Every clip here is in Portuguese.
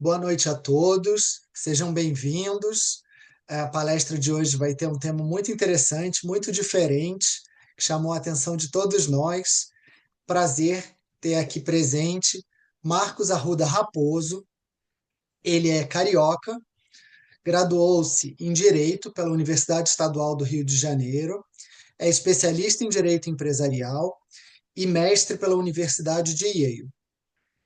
Boa noite a todos, sejam bem-vindos. A palestra de hoje vai ter um tema muito interessante, muito diferente, que chamou a atenção de todos nós. Prazer ter aqui presente Marcos Arruda Raposo. Ele é carioca, graduou-se em Direito pela Universidade Estadual do Rio de Janeiro, é especialista em Direito Empresarial e mestre pela Universidade de Yale.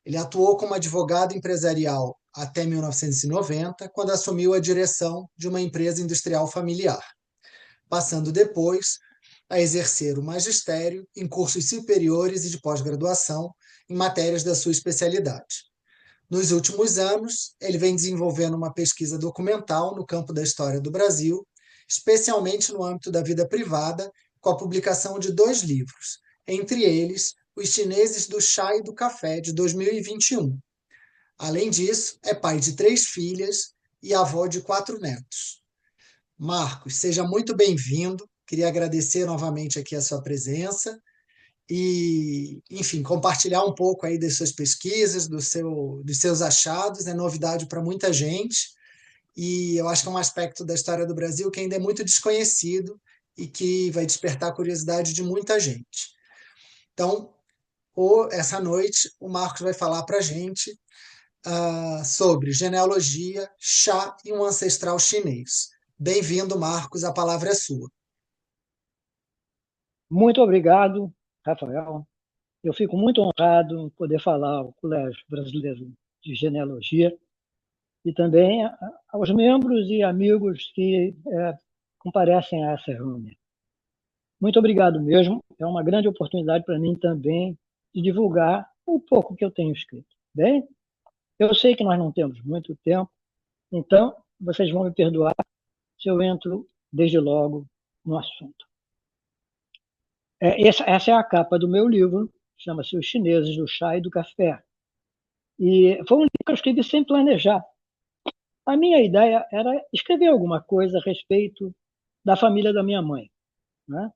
Ele atuou como advogado empresarial até 1990, quando assumiu a direção de uma empresa industrial familiar, passando depois a exercer o magistério em cursos superiores e de pós-graduação em matérias da sua especialidade. Nos últimos anos, ele vem desenvolvendo uma pesquisa documental no campo da história do Brasil, especialmente no âmbito da vida privada, com a publicação de 2 livros, entre eles Os Chineses do Chá e do Café, de 2021. Além disso, é pai de 3 filhas e avó de 4 netos. Marcos, seja muito bem-vindo. Queria agradecer novamente aqui a sua presença e, enfim, compartilhar um pouco aí das suas pesquisas, dos seus achados, é novidade para muita gente e eu acho que é um aspecto da história do Brasil que ainda é muito desconhecido e que vai despertar a curiosidade de muita gente. Então, essa noite, o Marcos vai falar para a gente sobre genealogia, chá e um ancestral chinês. Bem-vindo, Marcos, a palavra é sua. Muito obrigado, Rafael. Eu fico muito honrado em poder falar ao Colégio Brasileiro de Genealogia e também aos membros e amigos que comparecem a essa reunião. Muito obrigado mesmo. É uma grande oportunidade para mim também de divulgar um pouco que eu tenho escrito. Bem, eu sei que nós não temos muito tempo, então vocês vão me perdoar se eu entro desde logo no assunto. Essa é a capa do meu livro, chama-se Os Chineses do Chá e do Café. E foi um livro que eu escrevi sem planejar. A minha ideia era escrever alguma coisa a respeito da família da minha mãe. Né?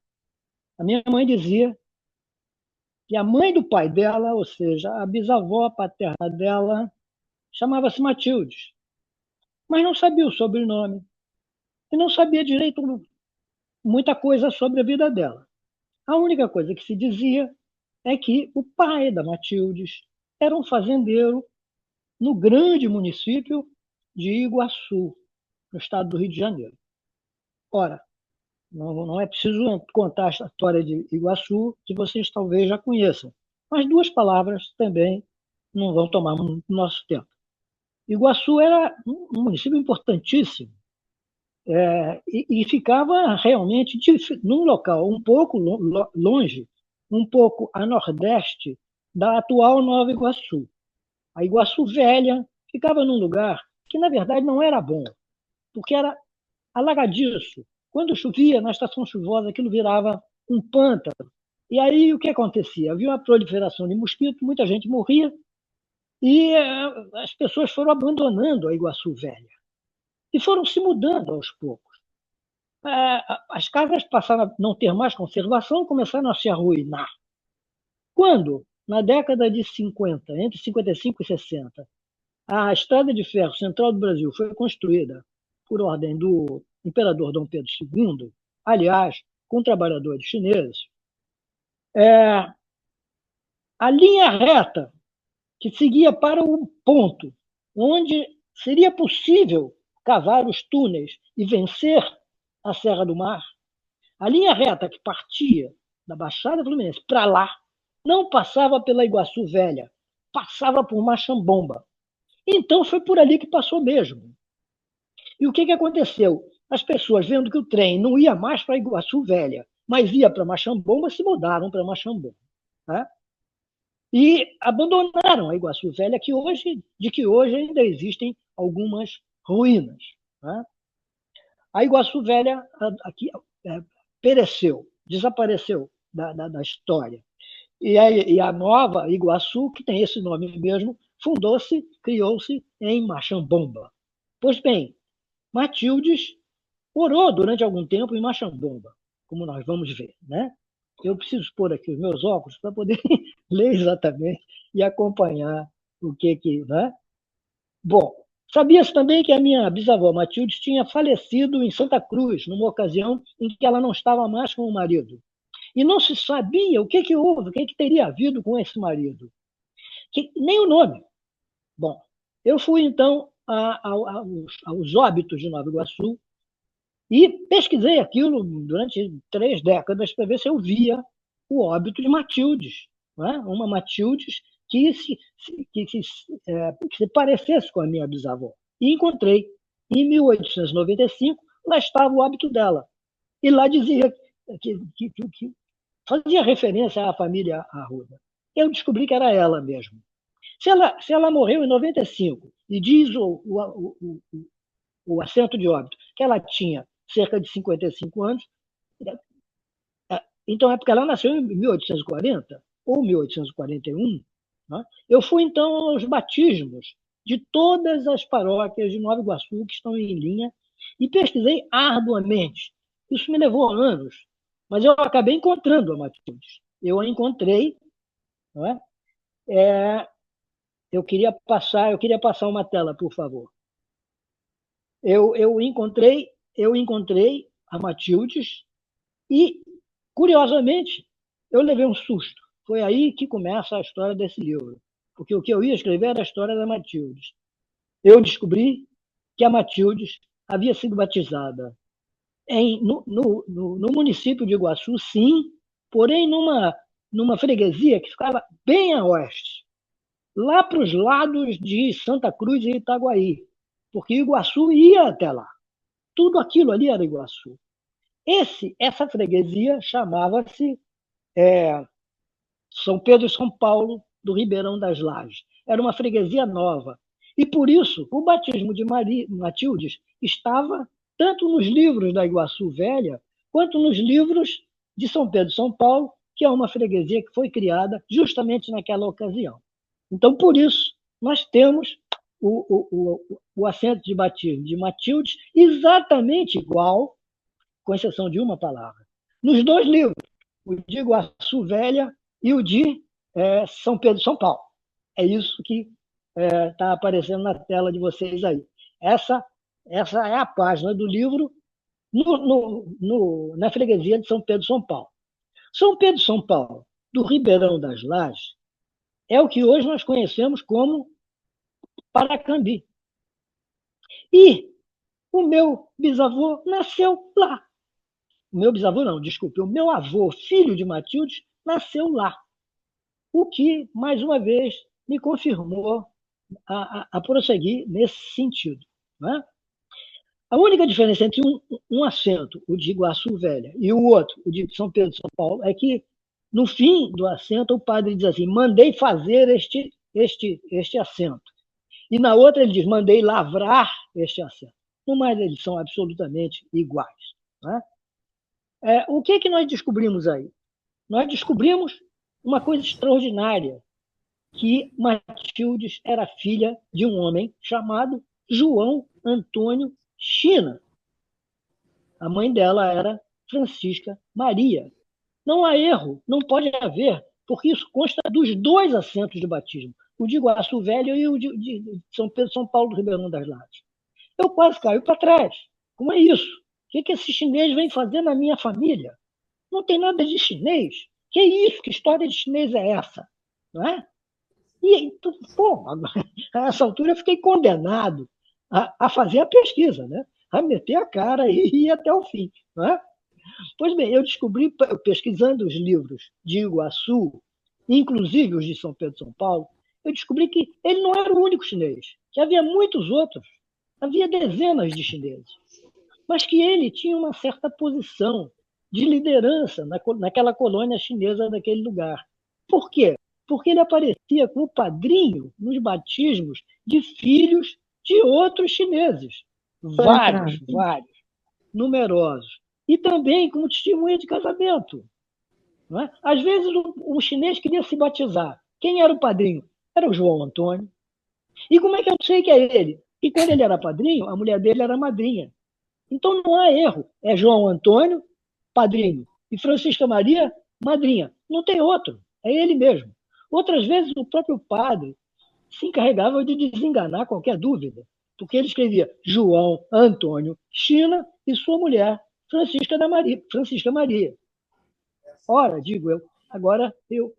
A minha mãe dizia que a mãe do pai dela, ou seja, a bisavó paterna dela, chamava-se Matildes, mas não sabia o sobrenome e não sabia direito muita coisa sobre a vida dela. A única coisa que se dizia é que o pai da Matildes era um fazendeiro no grande município de Iguaçu, no estado do Rio de Janeiro. Ora, não é preciso contar a história de Iguaçu, que vocês talvez já conheçam, mas 2 palavras também não vão tomar muito nosso tempo. Iguaçu era um município importantíssimo e ficava realmente num local um pouco longe, um pouco a nordeste da atual Nova Iguaçu. A Iguaçu Velha ficava num lugar que, na verdade, não era bom, porque era alagadiço. Quando chovia, na estação chuvosa, aquilo virava um pântano. E aí o que acontecia? Havia uma proliferação de mosquitos, muita gente morria, e as pessoas foram abandonando a Iguaçu Velha e foram se mudando aos poucos. As casas passaram a não ter mais conservação, começaram a se arruinar. Quando, na década de 50, entre 55 e 60, a Estrada de Ferro Central do Brasil foi construída por ordem do imperador Dom Pedro II, aliás, com trabalhadores chineses. A linha reta que seguia para o ponto onde seria possível cavar os túneis e vencer a Serra do Mar, a linha reta que partia da Baixada Fluminense para lá não passava pela Iguaçu Velha, passava por Machambomba. Então foi por ali que passou mesmo. E o que aconteceu? As pessoas, vendo que o trem não ia mais para Iguaçu Velha, mas ia para Machambomba, se mudaram para Machambomba. Né? E abandonaram a Iguaçu Velha, de que hoje ainda existem algumas ruínas. Né? A Iguaçu Velha aqui, pereceu, desapareceu da história. E a nova Iguaçu, que tem esse nome mesmo, fundou-se, criou-se em Machambomba. Pois bem, Matildes morou durante algum tempo em Machambomba, como nós vamos ver. Né? Eu preciso pôr aqui os meus óculos para poder ler exatamente e acompanhar o que. Né? Bom, sabia-se também que a minha bisavó Matilde tinha falecido em Santa Cruz, numa ocasião em que ela não estava mais com o marido. E não se sabia o que houve, o que teria havido com esse marido. Nem o nome. Bom, eu fui então aos óbitos de Nova Iguaçu e pesquisei aquilo durante 3 décadas para ver se eu via o óbito de Matildes, não é? Uma Matildes que se parecesse com a minha bisavó. E encontrei. Em 1895, lá estava o óbito dela. E lá dizia que fazia referência à família Arruda. Eu descobri que era ela mesmo. Se ela morreu em 95 e diz o assento de óbito que ela tinha cerca de 55 anos, então é porque ela nasceu em 1840 ou 1841. Né? Eu fui, então, aos batismos de todas as paróquias de Nova Iguaçu que estão em linha e pesquisei arduamente. Isso me levou anos, mas eu acabei encontrando a Matilde. Eu a encontrei, não é? Eu queria passar uma tela, por favor. Eu encontrei a Matildes e, curiosamente, eu levei um susto. Foi aí que começa a história desse livro. Porque o que eu ia escrever era a história da Matildes. Eu descobri que a Matildes havia sido batizada no município de Iguaçu, sim, porém numa freguesia que ficava bem a oeste, lá para os lados de Santa Cruz e Itaguaí, porque Iguaçu ia até lá. Tudo aquilo ali era Iguaçu. Essa freguesia chamava-se São Pedro e São Paulo do Ribeirão das Lajes. Era uma freguesia nova. E por isso, o batismo de Matildes estava tanto nos livros da Iguaçu Velha, quanto nos livros de São Pedro e São Paulo, que é uma freguesia que foi criada justamente naquela ocasião. Então, por isso, nós temos o assento de batismo de Matildes exatamente igual, com exceção de uma palavra, nos 2 livros, o de Iguaçu Velha e o de São Pedro e São Paulo. É isso que está aparecendo na tela de vocês aí. Essa é a página do livro na freguesia de São Pedro e São Paulo. São Pedro e São Paulo, do Ribeirão das Lajes, é o que hoje nós conhecemos como Paracambi. E o meu bisavô nasceu lá. O meu bisavô não, desculpe, o meu avô, filho de Matilde, nasceu lá. O que, mais uma vez, me confirmou a prosseguir nesse sentido. Né? A única diferença entre um assento, o de Iguaçu Velha, e o outro, o de São Pedro de São Paulo, é que, no fim do assento, o padre diz assim: mandei fazer este assento. E na outra ele diz: mandei lavrar este assento. No mais, eles são absolutamente iguais. Né? O que nós descobrimos aí? Nós descobrimos uma coisa extraordinária, que Matildes era filha de um homem chamado João Antônio China. A mãe dela era Francisca Maria. Não há erro, não pode haver, porque isso consta dos 2 assentos de batismo, o de Iguaçu Velho e o de São Pedro São Paulo do Ribeirão das Lajes. Eu quase caio para trás. Como é isso? O que esse chinês vem fazer na minha família? Não tem nada de chinês. Que isso? Que história de chinês é essa? Não é? E, pô, a essa altura eu fiquei condenado a fazer a pesquisa, né? A meter a cara e ir até o fim. Não é? Pois bem, eu descobri, pesquisando os livros de Iguaçu, inclusive os de São Pedro e São Paulo, eu descobri que ele não era o único chinês, que havia muitos outros, havia dezenas de chineses, mas que ele tinha uma certa posição de liderança naquela colônia chinesa daquele lugar. Por quê? Porque ele aparecia como padrinho nos batismos de filhos de outros chineses, vários, numerosos, e também como testemunha de casamento. Não é? Às vezes um chinês queria se batizar. Quem era o padrinho? Era o João Antônio. E como é que eu sei que é ele? E quando ele era padrinho, a mulher dele era madrinha. Então não há erro. É João Antônio, padrinho, e Francisca Maria, madrinha. Não tem outro. É ele mesmo. Outras vezes o próprio padre se encarregava de desenganar qualquer dúvida, porque ele escrevia João Antônio China e sua mulher, Francisca Maria. Ora, digo eu, agora eu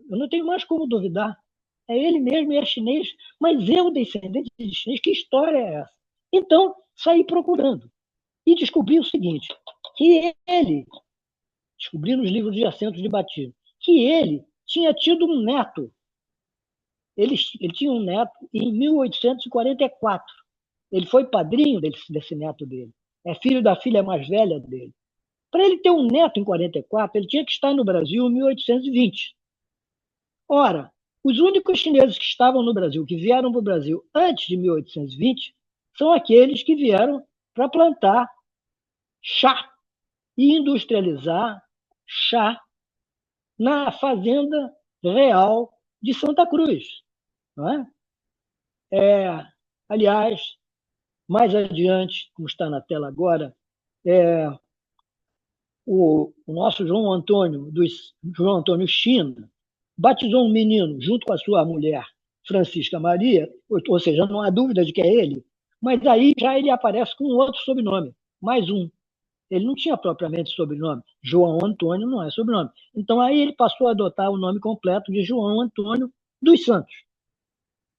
não tenho mais como duvidar. É ele mesmo e é chinês, mas eu, descendente de chinês, que história é essa? Então, saí procurando e descobri o seguinte, que ele, descobri nos livros de assentos de batismo, que ele tinha tido um neto. Ele tinha um neto em 1844. Ele foi padrinho desse neto dele. É filho da filha mais velha dele. Para ele ter um neto em 44, ele tinha que estar no Brasil em 1820. Ora, os únicos chineses que estavam no Brasil, que vieram para o Brasil antes de 1820, são aqueles que vieram para plantar chá e industrializar chá na fazenda real de Santa Cruz. Não é? Aliás, mais adiante, como está na tela agora, o nosso João Antônio China, batizou um menino junto com a sua mulher, Francisca Maria, ou seja, não há dúvida de que é ele, mas aí já ele aparece com outro sobrenome, mais um. Ele não tinha propriamente sobrenome. João Antônio não é sobrenome. Então aí ele passou a adotar o nome completo de João Antônio dos Santos.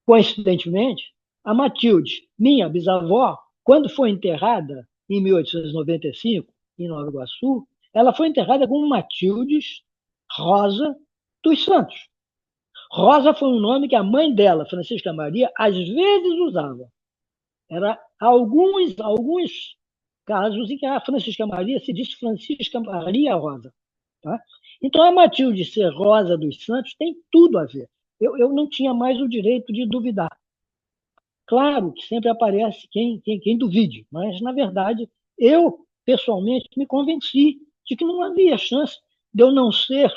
Coincidentemente, a Matilde, minha bisavó, quando foi enterrada em 1895, em Nova Iguaçu, ela foi enterrada como Matildes Rosa dos Santos. Rosa foi um nome que a mãe dela, Francisca Maria, às vezes usava. Era alguns casos em que a Francisca Maria se disse Francisca Maria Rosa. Tá? Então, a Matilde ser Rosa dos Santos tem tudo a ver. Eu não tinha mais o direito de duvidar. Claro que sempre aparece quem duvide, mas, na verdade, eu, pessoalmente, me convenci de que não havia chance de eu não ser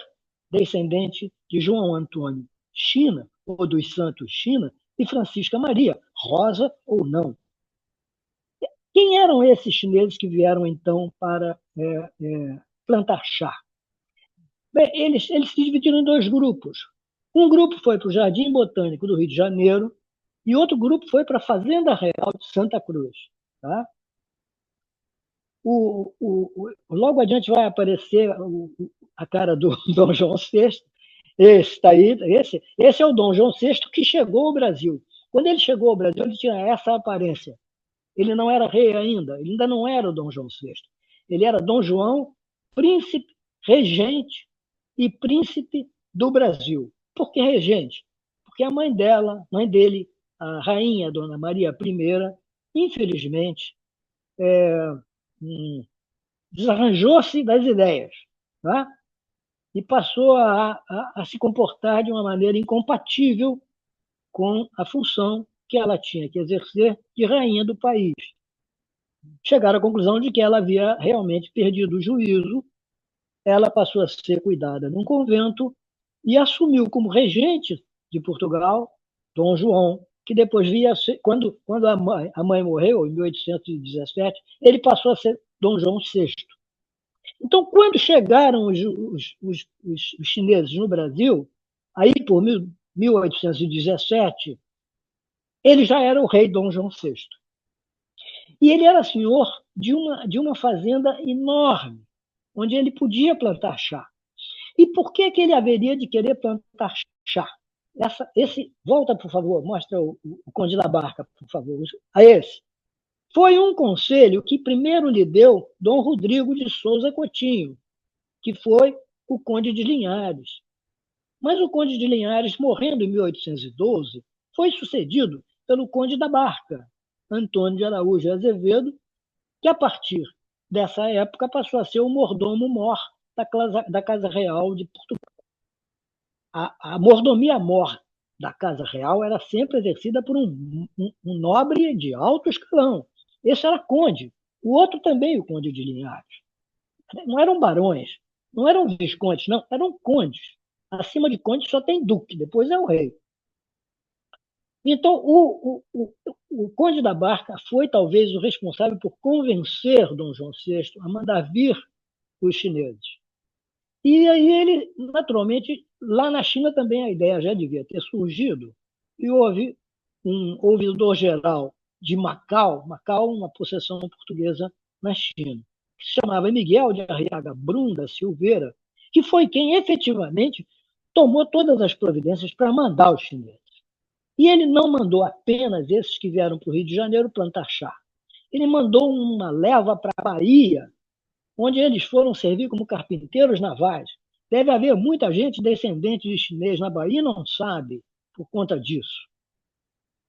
descendente de João Antônio China, ou dos Santos China, e Francisca Maria, Rosa ou não. Quem eram esses chineses que vieram, então, para plantar chá? Bem, eles se dividiram em dois grupos. Um grupo foi para o Jardim Botânico do Rio de Janeiro e outro grupo foi para a Fazenda Real de Santa Cruz. Tá? Logo adiante vai aparecer a cara do Dom João VI. Esse tá aí, esse é o Dom João VI que chegou ao Brasil. Quando ele chegou ao Brasil, ele tinha essa aparência. Ele não era rei ainda, ele ainda não era o Dom João VI. Ele era Dom João, príncipe, regente e príncipe do Brasil. Por que regente? Porque a mãe dele, a rainha Dona Maria I, infelizmente, desarranjou-se das ideias, tá? E passou a se comportar de uma maneira incompatível com a função que ela tinha que exercer de rainha do país. Chegaram à conclusão de que ela havia realmente perdido o juízo, ela passou a ser cuidada num convento e assumiu como regente de Portugal Dom João, que depois via ser, quando a mãe morreu, em 1817, ele passou a ser Dom João VI. Então, quando chegaram os chineses no Brasil, aí por 1817, ele já era o rei Dom João VI. E ele era senhor de uma fazenda enorme, onde ele podia plantar chá. E por que ele haveria de querer plantar chá? Volta, por favor, mostra o Conde da Barca, por favor. A esse. Foi um conselho que primeiro lhe deu Dom Rodrigo de Souza Coutinho, que foi o Conde de Linhares. Mas o Conde de Linhares, morrendo em 1812, foi sucedido pelo Conde da Barca, Antônio de Araújo Azevedo, que a partir dessa época passou a ser o mordomo-mor da Casa Real de Portugal. A mordomia-mor da Casa Real era sempre exercida por um nobre de alto escalão. Esse era conde. O outro também, o Conde de Linhares. Não eram barões, não eram viscondes, não, eram condes. Acima de conde só tem duque, depois é o rei. Então, o Conde da Barca foi talvez o responsável por convencer Dom João VI a mandar vir os chineses. E aí ele, naturalmente, lá na China também a ideia já devia ter surgido, e houve um ouvidor-geral de Macau, Macau, uma possessão portuguesa na China, que se chamava Miguel de Arriaga Brum da Silveira, que foi quem efetivamente tomou todas as providências para mandar os chineses. E ele não mandou apenas esses que vieram para o Rio de Janeiro plantar chá. Ele mandou uma leva para a Bahia, onde eles foram servir como carpinteiros navais. Deve haver muita gente descendente de chinês na Bahia e não sabe por conta disso.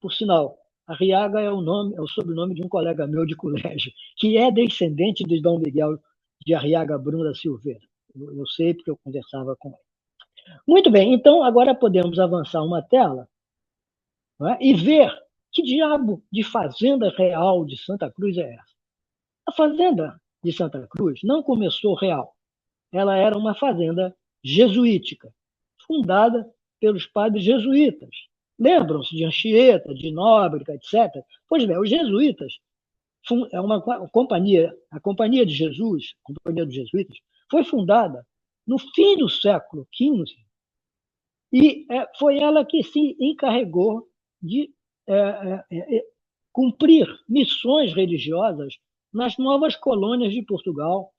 Por sinal, Arriaga é o sobrenome de um colega meu de colégio, que é descendente de Dom Miguel de Arriaga Brum da Silveira. Eu sei porque eu conversava com ele. Muito bem, então agora podemos avançar uma tela, né, e ver que diabo de fazenda real de Santa Cruz é essa. A fazenda de Santa Cruz não começou real. Ela era uma fazenda jesuítica, fundada pelos padres jesuítas. Lembram-se de Anchieta, de Nóbrega, etc. Pois bem, os jesuítas é uma companhia, a Companhia de Jesus, a Companhia dos Jesuítas, foi fundada no fim do século XV e foi ela que se encarregou de cumprir missões religiosas nas novas colônias de Portugal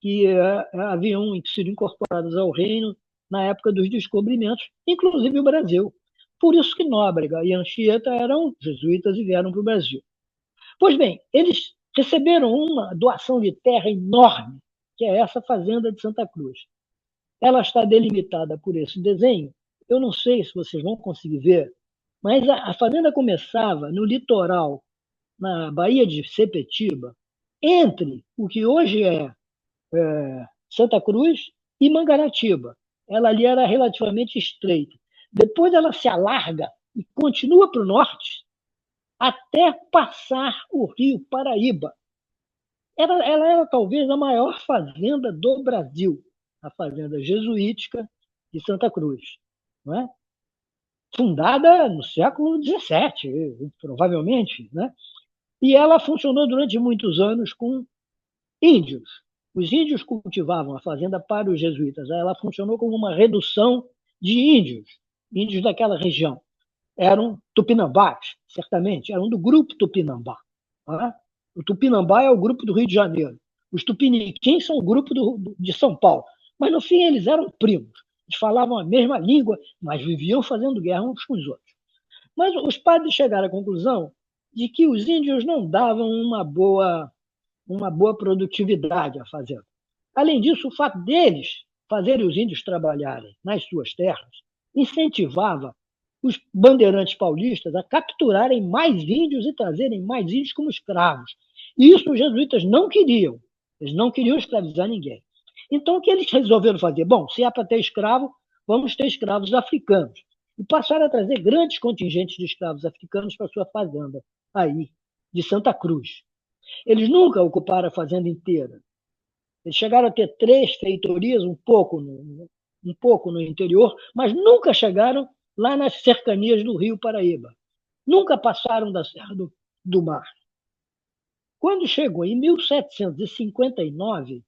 que haviam sido incorporadas ao reino na época dos descobrimentos, inclusive o Brasil. Por isso que Nóbrega e Anchieta eram jesuítas e vieram para o Brasil. Pois bem, eles receberam uma doação de terra enorme, que é essa fazenda de Santa Cruz. Ela está delimitada por esse desenho. Eu não sei se vocês vão conseguir ver, mas a fazenda começava no litoral, na Baía de Sepetiba, entre o que hoje é Santa Cruz e Mangaratiba. Ela ali era relativamente estreita. Depois ela se alarga e continua para o norte até passar o rio Paraíba. Ela era talvez a maior fazenda do Brasil, a fazenda jesuítica de Santa Cruz, não é? Fundada no século XVII, provavelmente, né? E ela funcionou durante muitos anos com índios. Os índios cultivavam a fazenda para os jesuítas. Ela funcionou como uma redução de índios, índios daquela região. Eram tupinambás, certamente, eram do grupo Tupinambá. Tá? O Tupinambá é o grupo do Rio de Janeiro. Os tupiniquins são o grupo de São Paulo. Mas, no fim, eles eram primos. Eles falavam a mesma língua, mas viviam fazendo guerra uns com os outros. Mas os padres chegaram à conclusão de que os índios não davam uma boa produtividade à fazenda. Além disso, o fato deles fazerem os índios trabalharem nas suas terras incentivava os bandeirantes paulistas a capturarem mais índios e trazerem mais índios como escravos. E isso os jesuítas não queriam. Eles não queriam escravizar ninguém. Então, o que eles resolveram fazer? Bom, se é para ter escravo, vamos ter escravos africanos. E passaram a trazer grandes contingentes de escravos africanos para sua fazenda, aí, de Santa Cruz. Eles nunca ocuparam a fazenda inteira. Eles chegaram a ter 3 feitorias, um pouco no interior, mas nunca chegaram lá nas cercanias do Rio Paraíba. Nunca passaram da Serra do Mar. Quando chegou em 1759,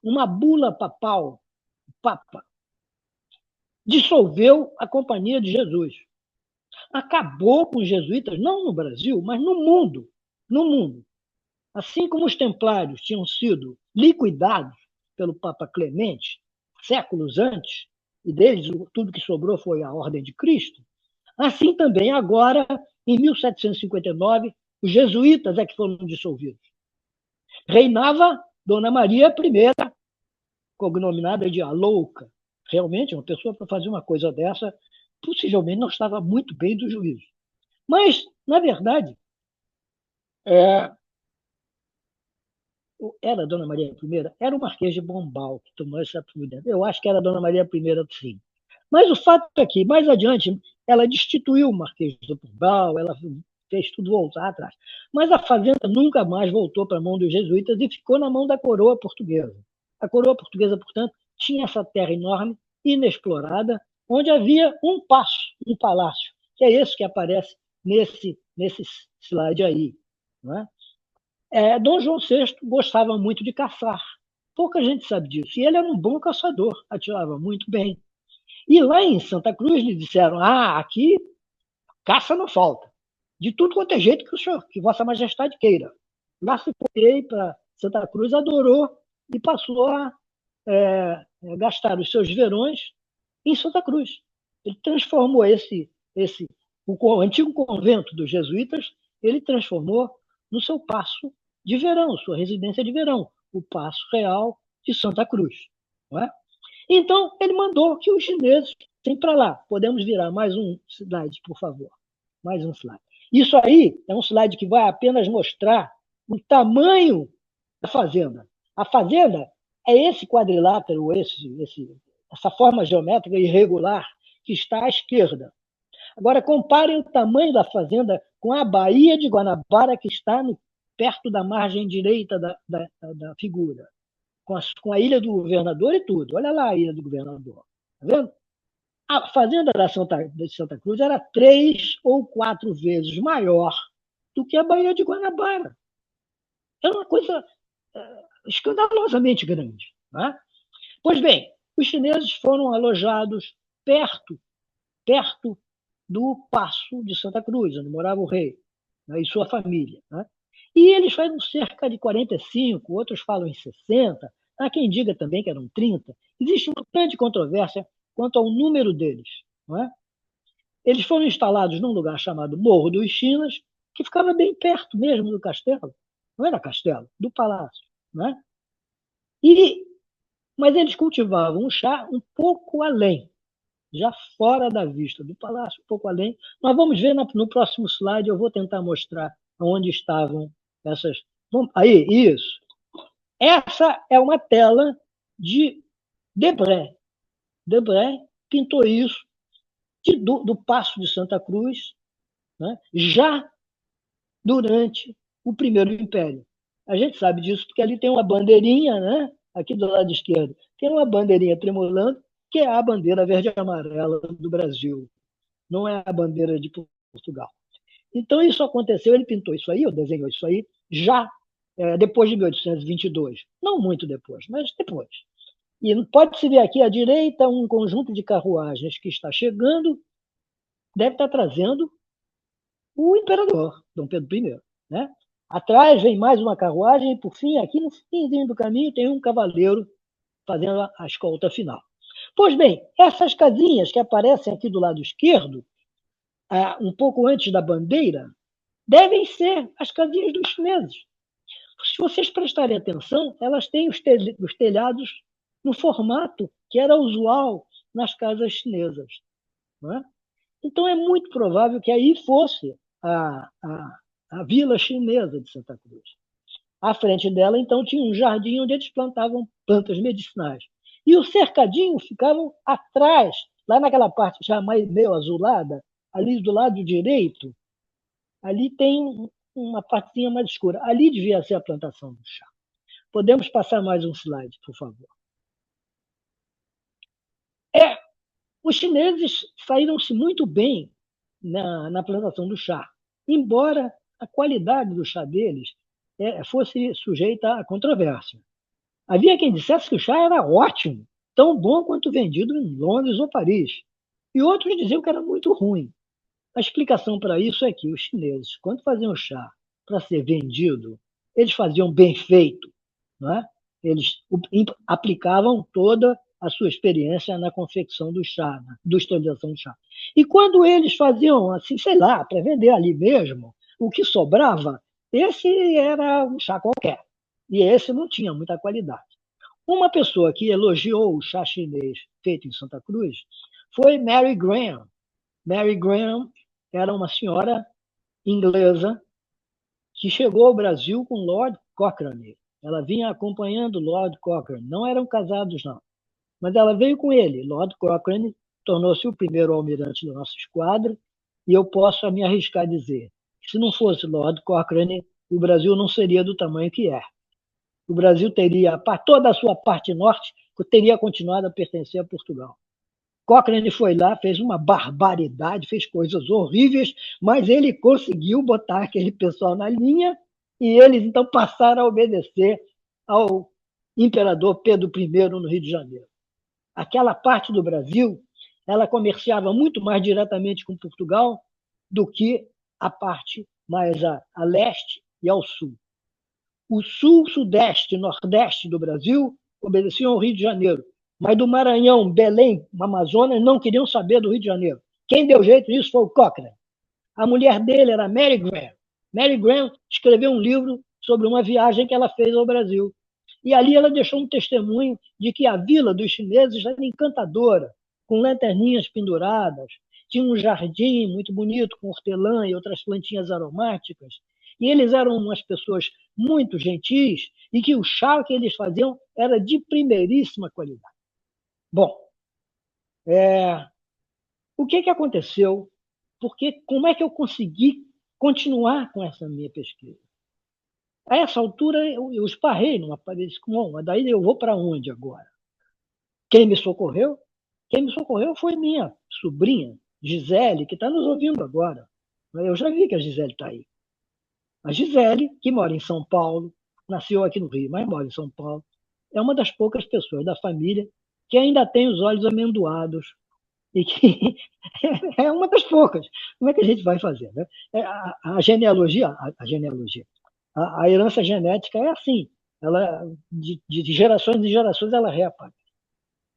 uma bula papal, o Papa, dissolveu a Companhia de Jesus. Acabou com os jesuítas, não no Brasil, mas no mundo. No mundo. Assim como os templários tinham sido liquidados pelo Papa Clemente séculos antes, e deles tudo que sobrou foi a Ordem de Cristo, assim também agora, em 1759, os jesuítas é que foram dissolvidos. Reinava Dona Maria I, cognominada de a Louca. Realmente, uma pessoa para fazer uma coisa dessa, possivelmente não estava muito bem do juízo. Mas, na verdade, era a Dona Maria I? Era o Marquês de Pombal que tomou essa providência. Eu acho que era a Dona Maria I, sim. Mas o fato é que, mais adiante, ela destituiu o Marquês de Pombal, ela fez tudo voltar atrás. Mas a fazenda nunca mais voltou para a mão dos jesuítas e ficou na mão da coroa portuguesa. A coroa portuguesa, portanto, tinha essa terra enorme, inexplorada, onde havia um palácio, que é esse que aparece nesse slide aí. Não é? Dom João VI gostava muito de caçar. Pouca gente sabe disso. E ele era um bom caçador, atirava muito bem. E lá em Santa Cruz lhe disseram: aqui caça não falta. De tudo quanto é jeito que o senhor, que Vossa Majestade queira. Lá se foi para Santa Cruz, adorou e passou a gastar os seus verões em Santa Cruz. Ele transformou o antigo convento dos jesuítas, ele transformou no seu paço de verão, sua residência de verão, o Paço Real de Santa Cruz. Não é? Então, ele mandou que os chineses fossem para lá. Podemos virar mais um slide, por favor. Mais um slide. Isso aí é um slide que vai apenas mostrar o tamanho da fazenda. A fazenda é esse quadrilátero, essa forma geométrica irregular que está à esquerda. Agora, comparem o tamanho da fazenda com a Baía de Guanabara, que está perto da margem direita da figura, com a Ilha do Governador e tudo. Olha lá a Ilha do Governador. Está vendo? A fazenda de Santa Cruz era 3 ou 4 vezes maior do que a Baía de Guanabara. Era uma coisa escandalosamente grande. Né? Pois bem, os chineses foram alojados perto do Paço de Santa Cruz, onde morava o rei, né, e sua família. Né? E eles foram cerca de 45, outros falam em 60, há quem diga também que eram 30. Existe uma grande controvérsia quanto ao número deles. Não é? Eles foram instalados num lugar chamado Morro dos Chinas, que ficava bem perto mesmo do castelo. Não era castelo, do palácio. Não é? Mas eles cultivavam o chá um pouco além, já fora da vista do palácio, um pouco além. Nós vamos ver no próximo slide, eu vou tentar mostrar onde estavam essas... Aí, isso. Essa é uma tela de Debray. Debray pintou isso do Paço de Santa Cruz, né, já durante o Primeiro Império. A gente sabe disso porque ali tem uma bandeirinha, né, aqui do lado esquerdo, tem uma bandeirinha tremulando, que é a bandeira verde e amarela do Brasil, não é a bandeira de Portugal. Então, isso aconteceu, ele pintou isso aí, ou desenhou isso aí, já depois de 1822. Não muito depois, mas depois. E pode-se ver aqui à direita um conjunto de carruagens que está chegando, deve estar trazendo o imperador, Dom Pedro I. Né? Atrás vem mais uma carruagem e, por fim, aqui no fim do caminho, tem um cavaleiro fazendo a escolta final. Pois bem, essas casinhas que aparecem aqui do lado esquerdo, um pouco antes da bandeira, devem ser as casinhas dos chineses. Se vocês prestarem atenção, elas têm os telhados no formato que era usual nas casas chinesas. Não é? Então, é muito provável que aí fosse a vila chinesa de Santa Cruz. À frente dela, então, tinha um jardim onde eles plantavam plantas medicinais. E o cercadinho ficavam atrás, lá naquela parte já meio azulada, ali do lado direito, ali tem uma partezinha mais escura. Ali devia ser a plantação do chá. Podemos passar mais um slide, por favor. Os chineses saíram-se muito bem na plantação do chá, embora a qualidade do chá deles fosse sujeita a controvérsia. Havia quem dissesse que o chá era ótimo, tão bom quanto vendido em Londres ou Paris, e outros diziam que era muito ruim. A explicação para isso é que os chineses, quando faziam chá para ser vendido, eles faziam bem feito. Não é? Eles aplicavam toda a sua experiência na confecção do chá, na industrialização do chá. E quando eles faziam, assim, sei lá, para vender ali mesmo, o que sobrava, esse era um chá qualquer. E esse não tinha muita qualidade. Uma pessoa que elogiou o chá chinês feito em Santa Cruz foi Mary Graham. Mary Graham era uma senhora inglesa que chegou ao Brasil com Lord Cochrane. Ela vinha acompanhando Lord Cochrane. Não eram casados, não. Mas ela veio com ele. Lord Cochrane tornou-se o primeiro almirante da nossa esquadra, e eu posso me arriscar a dizer que, se não fosse Lord Cochrane, o Brasil não seria do tamanho que é. O Brasil teria, toda a sua parte norte, teria continuado a pertencer a Portugal. Cochrane foi lá, fez uma barbaridade, fez coisas horríveis, mas ele conseguiu botar aquele pessoal na linha e eles, então, passaram a obedecer ao imperador Pedro I no Rio de Janeiro. Aquela parte do Brasil, ela comerciava muito mais diretamente com Portugal do que a parte mais a leste e ao sul. O sul, sudeste e nordeste do Brasil obedeciam ao Rio de Janeiro, mas do Maranhão, Belém, Amazonas não queriam saber do Rio de Janeiro. Quem deu jeito nisso foi o Cochrane. A mulher dele era Mary Graham. Mary Graham escreveu um livro sobre uma viagem que ela fez ao Brasil. E ali ela deixou um testemunho de que a vila dos chineses era encantadora, com lanterninhas penduradas, tinha um jardim muito bonito, com hortelã e outras plantinhas aromáticas. E eles eram umas pessoas muito gentis e que o chá que eles faziam era de primeiríssima qualidade. Bom, o que aconteceu? Porque como é que eu consegui continuar com essa minha pesquisa? A essa altura, eu esparrei numa parede com mas daí eu vou para onde agora? Quem me socorreu? Quem me socorreu foi minha sobrinha, Gisele, que está nos ouvindo agora. Eu já vi que a Gisele está aí. A Gisele, que mora em São Paulo, nasceu aqui no Rio, mas mora em São Paulo, é uma das poucas pessoas da família que ainda tem os olhos amendoados e que é uma das poucas. Como é que a gente vai fazer? Né? A genealogia, a herança genética é assim, ela, de gerações em gerações ela reaparece.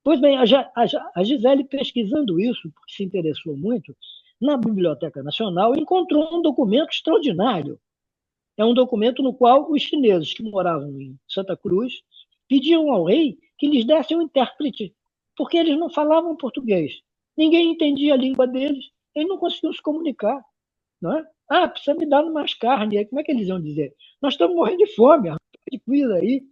Pois bem, a Gisele, pesquisando isso, porque se interessou muito, na Biblioteca Nacional encontrou um documento extraordinário. É um documento no qual os chineses que moravam em Santa Cruz pediam ao rei que lhes desse um intérprete, porque eles não falavam português. Ninguém entendia a língua deles, eles não conseguiam se comunicar. Não é? Precisa me dar mais carne. Aí, como é que eles iam dizer? Nós estamos morrendo de fome, de comida aí.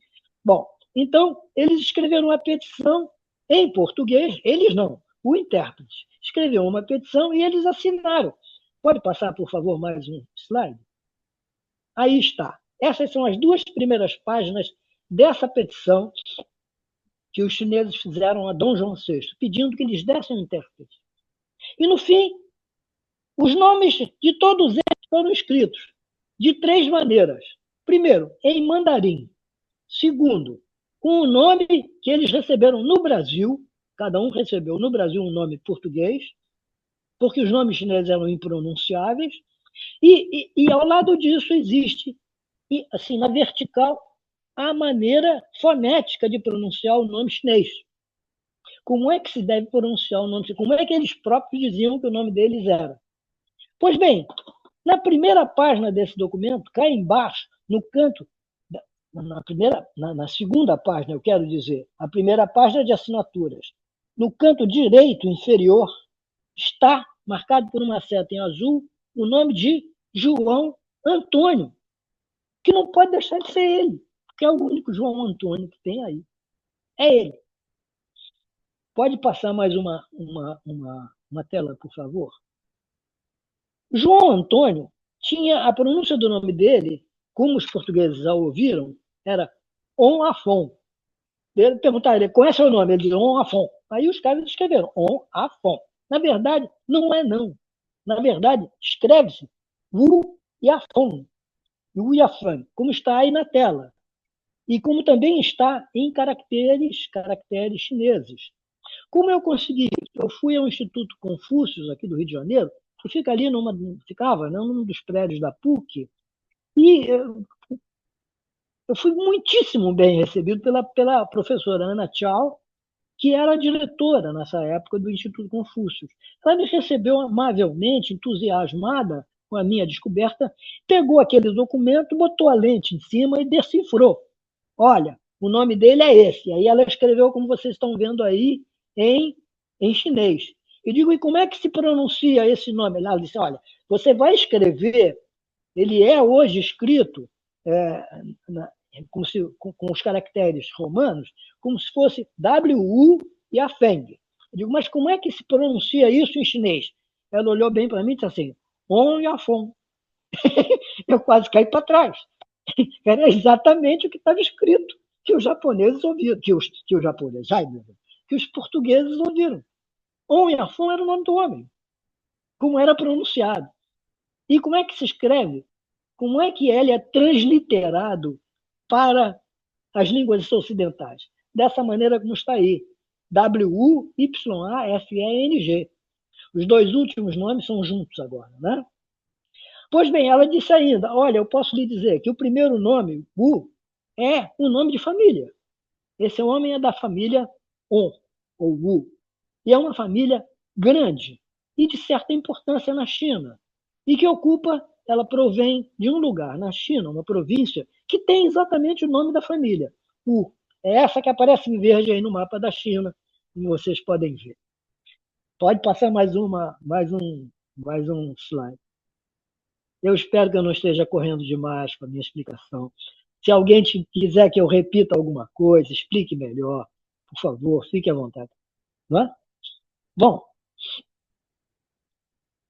Bom, então, eles escreveram uma petição em português, eles não, o intérprete escreveu uma petição e eles assinaram. Pode passar, por favor, mais um slide? Aí está. Essas são as duas primeiras páginas dessa petição que os chineses fizeram a Dom João VI, pedindo que lhes dessem um intérprete. E, no fim, os nomes de todos eles foram escritos de três maneiras. Primeiro, em mandarim. Segundo, com o nome que eles receberam no Brasil, cada um recebeu no Brasil um nome português, porque os nomes chineses eram impronunciáveis, e ao lado disso existe, assim, na vertical, a maneira fonética de pronunciar o nome chinês. Como é que se deve pronunciar o nome chinês? Como é que eles próprios diziam que o nome deles era? Pois bem, na primeira página desse documento, cá embaixo, no canto, na segunda página, eu quero dizer, a primeira página de assinaturas, no canto direito inferior, está marcado por uma seta em azul o nome de João Antônio, que não pode deixar de ser ele, porque é o único João Antônio que tem aí. É ele. Pode passar mais uma tela, por favor? João Antônio tinha a pronúncia do nome dele, como os portugueses já ouviram, era On Afon. Ele perguntaram, ele conhece o nome? Ele disse On Afon. Aí os caras escreveram On Afon. Na verdade, não é não. Na verdade, escreve-se Wu Yafon, como está aí na tela. E como também está em caracteres chineses. Como eu consegui? Eu fui ao Instituto Confúcio, aqui do Rio de Janeiro, que fica ali ficava num dos prédios da PUC, e eu fui muitíssimo bem recebido pela professora Ana Tchau, que era a diretora nessa época do Instituto Confúcio. Ela me recebeu amavelmente, entusiasmada com a minha descoberta, pegou aquele documento, botou a lente em cima e decifrou. Olha, o nome dele é esse. Aí ela escreveu, como vocês estão vendo aí, em chinês. Eu digo, e como é que se pronuncia esse nome? Ela disse, olha, você vai escrever, ele é hoje escrito com os caracteres romanos, como se fosse W-U e a Feng. Eu digo, mas como é que se pronuncia isso em chinês? Ela olhou bem para mim e disse assim, On Yafon. Eu quase caí para trás. Era exatamente o que estava escrito, que os japoneses ouviram, que os japoneses, que os portugueses ouviram. On Yafon era o nome do homem. Como era pronunciado. E como é que se escreve? Como é que ele é transliterado para as línguas ocidentais? Dessa maneira como está aí. W-U-Y-A-F-E-N-G. Os dois últimos nomes são juntos agora, né? Pois bem, ela disse ainda: olha, eu posso lhe dizer que o primeiro nome, Wu, é um nome de família. Esse homem é da família On, ou Wu, e é uma família grande e de certa importância na China, e que ocupa, ela provém de um lugar na China, uma província, que tem exatamente o nome da família, Wu. É essa que aparece em verde aí no mapa da China, como vocês podem ver. Pode passar mais um slide. Eu espero que eu não esteja correndo demais com a minha explicação. Se alguém quiser que eu repita alguma coisa, explique melhor, por favor, fique à vontade. Não é? Bom,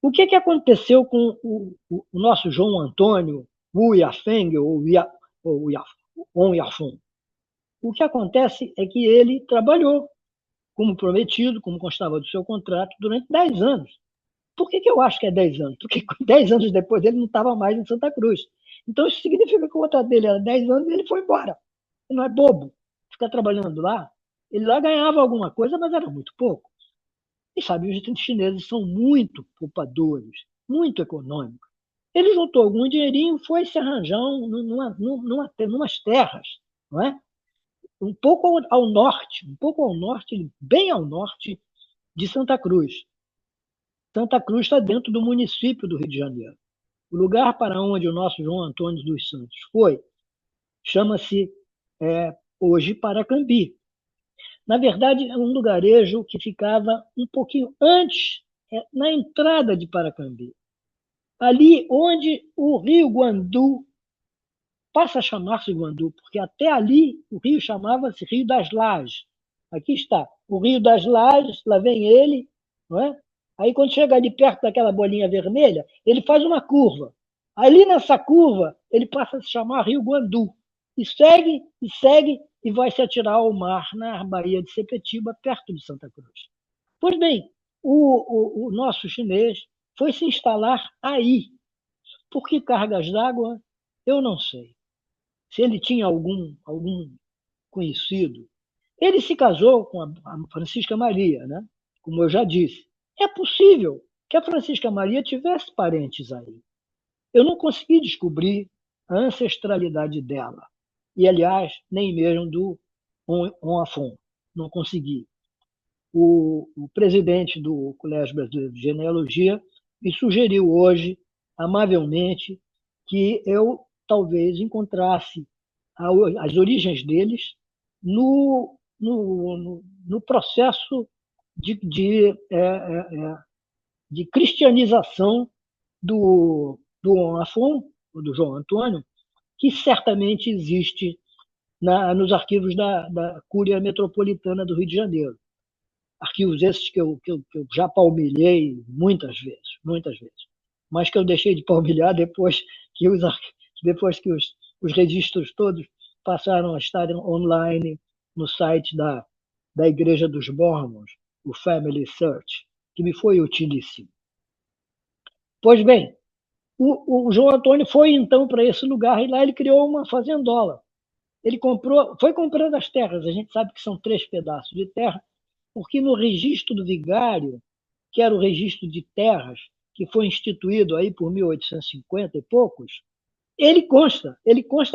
o que aconteceu com o nosso João Antônio Wu Yafeng, ou On Yafeng? O que acontece é que ele trabalhou como prometido, como constava do seu contrato, durante 10 anos. Por que eu acho que é 10 anos? Porque 10 anos depois ele não estava mais em Santa Cruz. Então isso significa que o contrato dele era 10 anos e ele foi embora. Ele não é bobo ficar trabalhando lá. Ele lá ganhava alguma coisa, mas era muito pouco. E sabe, os chineses são muito poupadores, muito econômicos. Ele juntou algum dinheirinho, foi se arranjar numas terras, não é? Um pouco ao norte, bem ao norte de Santa Cruz. Santa Cruz está dentro do município do Rio de Janeiro. O lugar para onde o nosso João Antônio dos Santos foi chama-se hoje Paracambi. Na verdade, é um lugarejo que ficava um pouquinho antes, na entrada de Paracambi. Ali onde o rio Guandu passa a chamar-se Guandu, porque até ali o rio chamava-se Rio das Lajes. Aqui está, o Rio das Lajes, lá vem ele, não é? Aí quando chega ali perto daquela bolinha vermelha, ele faz uma curva. Ali nessa curva, ele passa a se chamar Rio Guandu. E segue, e vai se atirar ao mar na Baía de Sepetiba, perto de Santa Cruz. Pois bem, o nosso chinês foi se instalar aí. Por que cargas d'água? Eu não sei. Se ele tinha algum conhecido. Ele se casou com a Francisca Maria, né? Como eu já disse. É possível que a Francisca Maria tivesse parentes aí. Eu não consegui descobrir a ancestralidade dela. E, aliás, nem mesmo do Onafon. Não consegui. O presidente do Colégio Brasileiro de Genealogia me sugeriu hoje, amavelmente, que eu talvez encontrasse as origens deles no processo de cristianização do Afon, do João Antônio, que certamente existe nos arquivos da Cúria Metropolitana do Rio de Janeiro. Arquivos esses que eu já palmilhei muitas vezes, mas que eu deixei de palmilhar depois que os registros todos passaram a estar online no site da Igreja dos Mormons, o Family Search, que me foi utilíssimo. Pois bem, o João Antônio foi então para esse lugar e lá ele criou uma fazendola. Ele foi comprando as terras, a gente sabe que são 3 pedaços de terra, porque no registro do vigário, que era o registro de terras, que foi instituído aí por 1850 e poucos, ele consta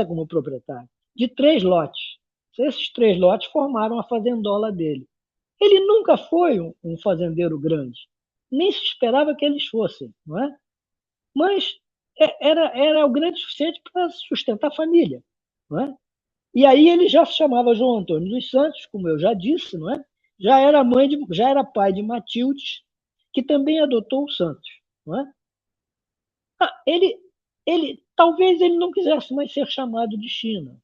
como proprietário de 3 lotes. Esses 3 lotes formaram a fazendola dele. Ele nunca foi um fazendeiro grande, nem se esperava que eles fossem, não é? Mas era o grande o suficiente para sustentar a família, não é? E aí ele já se chamava João Antônio dos Santos, como eu já disse, não é? Já era pai de Matilde, que também adotou o Santos, não é? Talvez ele não quisesse mais ser chamado de China.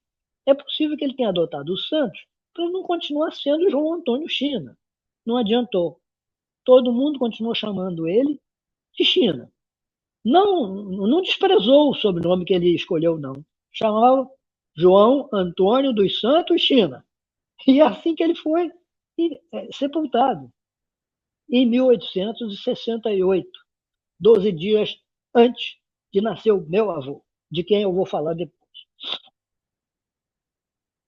É possível que ele tenha adotado o Santos para não continuar sendo João Antônio China. Não adiantou. Todo mundo continuou chamando ele de China. Não desprezou o sobrenome que ele escolheu, não. Chamava João Antônio dos Santos China. E é assim que ele foi sepultado, em 1868, 12 dias antes de nascer o meu avô, de quem eu vou falar depois.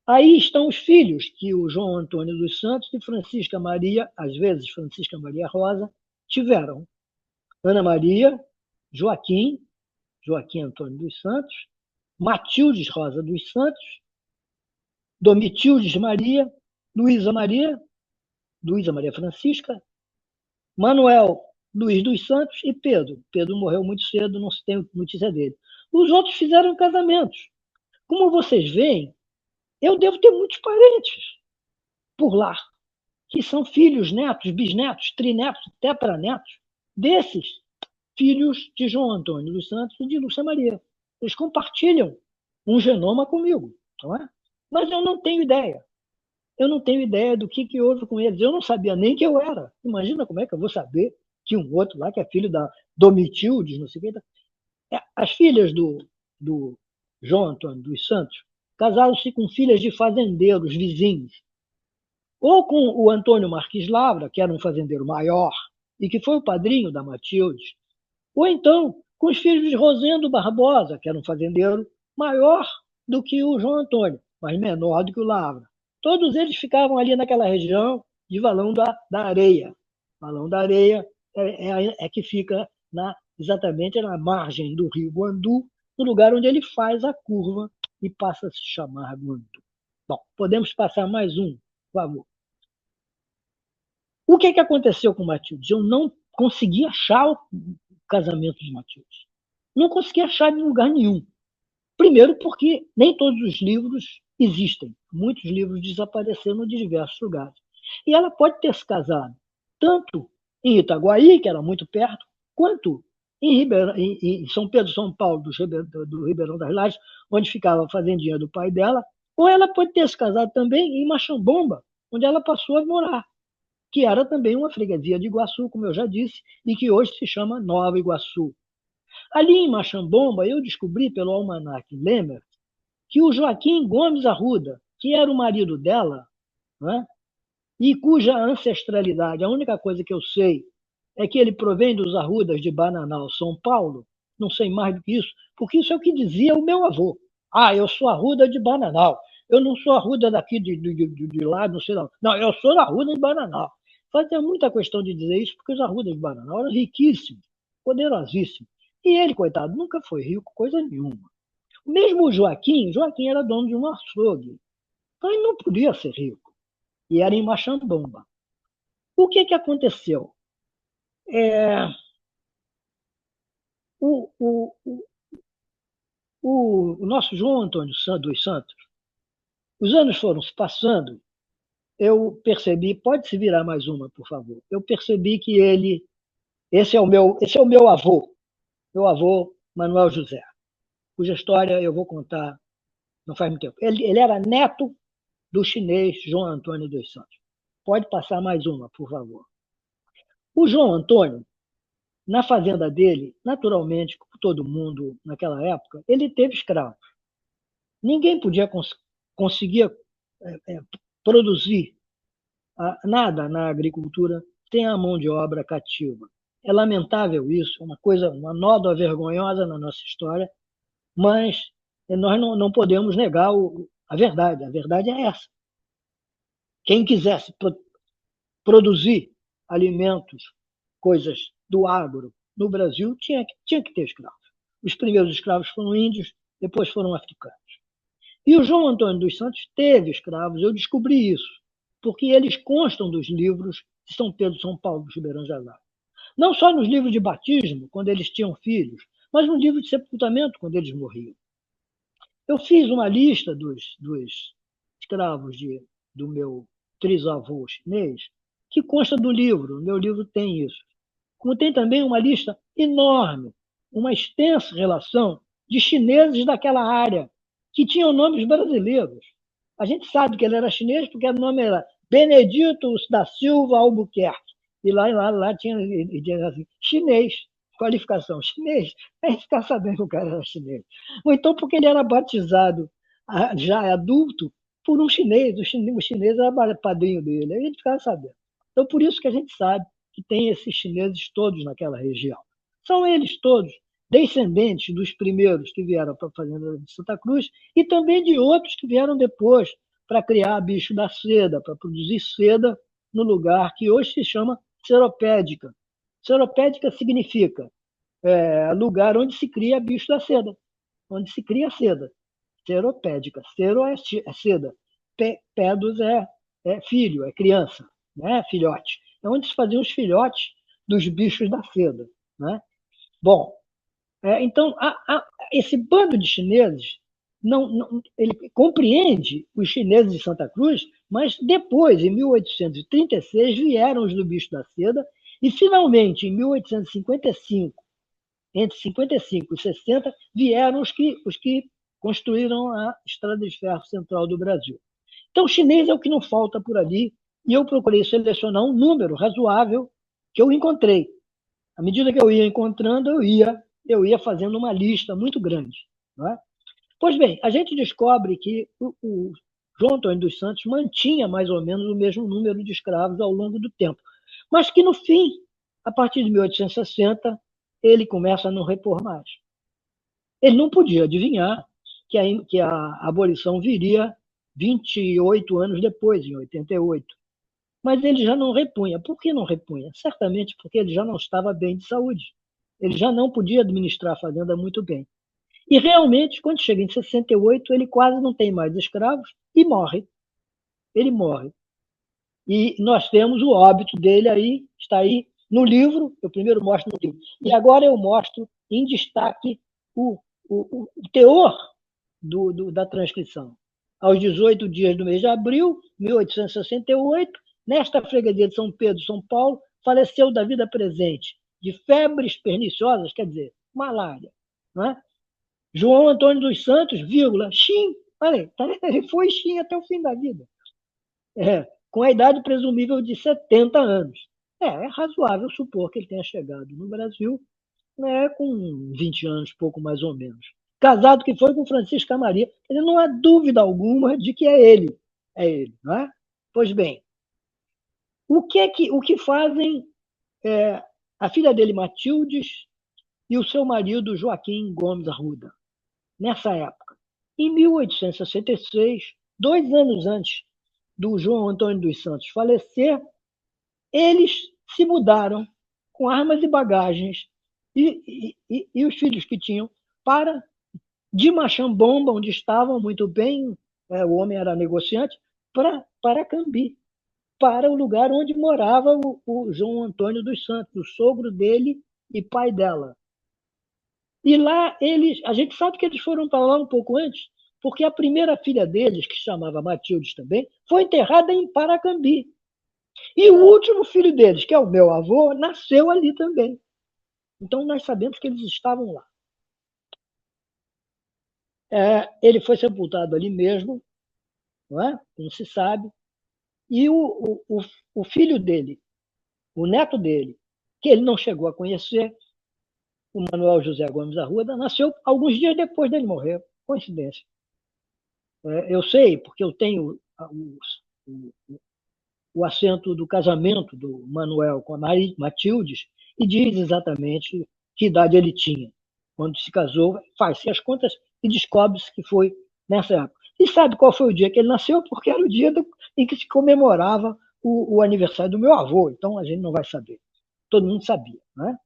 Aí estão os filhos que o João Antônio dos Santos e Francisca Maria, às vezes Francisca Maria Rosa, tiveram. Ana Maria, Joaquim Joaquim Antônio dos Santos, Matildes Rosa dos Santos, Domitildes Maria, Luísa Maria, Luísa Maria Francisca, Manuel Luiz dos Santos e Pedro. Pedro morreu muito cedo, não se tem notícia dele. Os outros fizeram casamentos. Como vocês veem, eu devo ter muitos parentes por lá, que são filhos, netos, bisnetos, trinetos, tetranetos desses filhos de João Antônio dos Santos e de Lúcia Maria. Eles compartilham um genoma comigo, não é? Mas eu não tenho ideia. Eu não tenho ideia do que houve com eles. Eu não sabia nem que eu era. Imagina como é que eu vou saber que um outro lá, que é filho da Domitildes, não sei o que. As filhas do João Antônio dos Santos casaram-se com filhas de fazendeiros vizinhos. Ou com o Antônio Marques Lavra, que era um fazendeiro maior e que foi o padrinho da Matildes, ou então com os filhos de Rosendo Barbosa, que era um fazendeiro maior do que o João Antônio, mas menor do que o Lavra. Todos eles ficavam ali naquela região de Valão da Areia. Valão da Areia é que fica exatamente na margem do rio Guandu, no lugar onde ele faz a curva e passa a se chamar Guandu. Bom, podemos passar mais um, por favor. O que aconteceu com Matilde? Eu não consegui achar o casamento de Matilde. Não consegui achar em lugar nenhum. Primeiro porque nem todos os livros existem. Muitos livros desapareceram de diversos lugares. E ela pode ter se casado tanto em Itaguaí, que era muito perto, quanto em São Pedro, São Paulo, do Ribeirão das Lajes, onde ficava a fazendinha do pai dela, ou ela pode ter se casado também em Machambomba, onde ela passou a morar, que era também uma freguesia de Iguaçu, como eu já disse, e que hoje se chama Nova Iguaçu. Ali em Machambomba, eu descobri pelo almanaque Lemer que o Joaquim Gomes Arruda, que era o marido dela, né, e cuja ancestralidade, a única coisa que eu sei é que ele provém dos Arrudas de Bananal, São Paulo, não sei mais do que isso, porque isso é o que dizia o meu avô. Ah, eu sou Arruda de Bananal, eu não sou Arruda daqui de lá, não sei não. Não, eu sou Arruda de Bananal. Fazia muita questão de dizer isso, porque os Arrudas de Bananal eram riquíssimos, poderosíssimos. E ele, coitado, nunca foi rico, coisa nenhuma. Mesmo o Joaquim era dono de um açougue. Então ele não podia ser rico. E era em Machambomba. O que aconteceu? O nosso João Antônio dos Santos, os anos foram se passando, eu percebi, pode se virar mais uma, por favor, eu percebi que esse é o meu avô, meu avô Manuel José, cuja história eu vou contar não faz muito tempo. Ele era neto do chinês João Antônio dos Santos. Pode passar mais uma, por favor. O João Antônio, na fazenda dele, naturalmente, como todo mundo naquela época, ele teve escravos. Ninguém podia conseguir produzir nada na agricultura sem a mão de obra cativa. É lamentável isso, uma nódoa vergonhosa na nossa história, mas nós não podemos negar a verdade. A verdade é essa. Quem quisesse produzir alimentos, coisas do agro no Brasil, tinha que ter escravos. Os primeiros escravos foram índios, depois foram africanos. E o João Antônio dos Santos teve escravos, eu descobri isso, porque eles constam dos livros de São Pedro, São Paulo, dos Ribeirão de Alá. Não só nos livros de batismo, quando eles tinham filhos, mas no livro de sepultamento, quando eles morriam. Eu fiz uma lista dos escravos do meu trisavô chinês, que consta do livro, o meu livro tem isso. Como tem também uma lista enorme, uma extensa relação de chineses daquela área, que tinham nomes brasileiros. A gente sabe que ele era chinês porque o nome era Benedito da Silva Albuquerque. E lá tinha assim, chinês, qualificação chinês, a gente ficar sabendo que o cara era chinês. Ou então porque ele era batizado já adulto por um chinês, o chinês era padrinho dele, aí a gente ficava sabendo. Então, por isso que a gente sabe que tem esses chineses todos naquela região. São eles todos descendentes dos primeiros que vieram para a fazenda de Santa Cruz e também de outros que vieram depois para criar bicho da seda, para produzir seda no lugar que hoje se chama Seropédica. Seropédica significa lugar onde se cria bicho da seda, onde se cria seda. Seropédica. Sero é seda. Pedos é filho, é criança, né? Filhote. É onde se faziam os filhotes dos bichos da seda. Né? Bom, então, esse bando de chineses ele compreende os chineses de Santa Cruz, mas depois, em 1836, vieram os do bicho da seda, e finalmente, em 1855, entre 55 e 60, vieram os que construíram a Estrada de Ferro Central do Brasil. Então, chinês é o que não falta por ali, e eu procurei selecionar um número razoável que eu encontrei. À medida que eu ia encontrando, eu ia fazendo uma lista muito grande. Não é? Pois bem, a gente descobre que o João Antônio dos Santos mantinha mais ou menos o mesmo número de escravos ao longo do tempo, mas que no fim, a partir de 1860, ele começa a não repor mais. Ele não podia adivinhar que a abolição viria 28 anos depois, em 88. Mas ele já não repunha. Por que não repunha? Certamente porque ele já não estava bem de saúde. Ele já não podia administrar a fazenda muito bem. E realmente, quando chega em 68, ele quase não tem mais escravos e morre. Ele morre. E nós temos o óbito dele aí, está aí no livro, eu primeiro mostro no livro. E agora eu mostro em destaque o teor da transcrição. Aos 18 dias do mês de abril, 1868, nesta freguesia de São Pedro, São Paulo, faleceu da vida presente de febres perniciosas, quer dizer, malária. Não é? João Antônio dos Santos, vírgula, Xim. Olha, ele foi Xim até o fim da vida. Com a idade presumível de 70 anos. É razoável supor que ele tenha chegado no Brasil, né, com 20 anos, pouco mais ou menos. Casado que foi com Francisca Maria. Ele não há dúvida alguma de que é ele. É ele, não é? Pois bem, o que fazem a filha dele, Matildes, e o seu marido, Joaquim Gomes Arruda, nessa época? Em 1866, 2 anos antes do João Antônio dos Santos falecer, eles se mudaram com armas e bagagens e os filhos que tinham para de Machambomba, onde estavam muito bem, o homem era negociante, para Cambi, para o lugar onde morava o João Antônio dos Santos, o sogro dele e pai dela. E lá a gente sabe que eles foram para lá um pouco antes, porque a primeira filha deles, que se chamava Matildes também, foi enterrada em Paracambi. E o último filho deles, que é o meu avô, nasceu ali também. Então nós sabemos que eles estavam lá. Ele foi sepultado ali mesmo, não é? Não se sabe. E o filho dele, o neto dele, que ele não chegou a conhecer, o Manuel José Gomes Arruda, nasceu alguns dias depois dele morrer. Coincidência. Eu sei, porque eu tenho o assento do casamento do Manuel com a Matildes, e diz exatamente que idade ele tinha. Quando se casou, faz-se as contas e descobre-se que foi nessa época. E sabe qual foi o dia que ele nasceu? Porque era o dia em que se comemorava o aniversário do meu avô. Então a gente não vai saber. Todo mundo sabia. Né?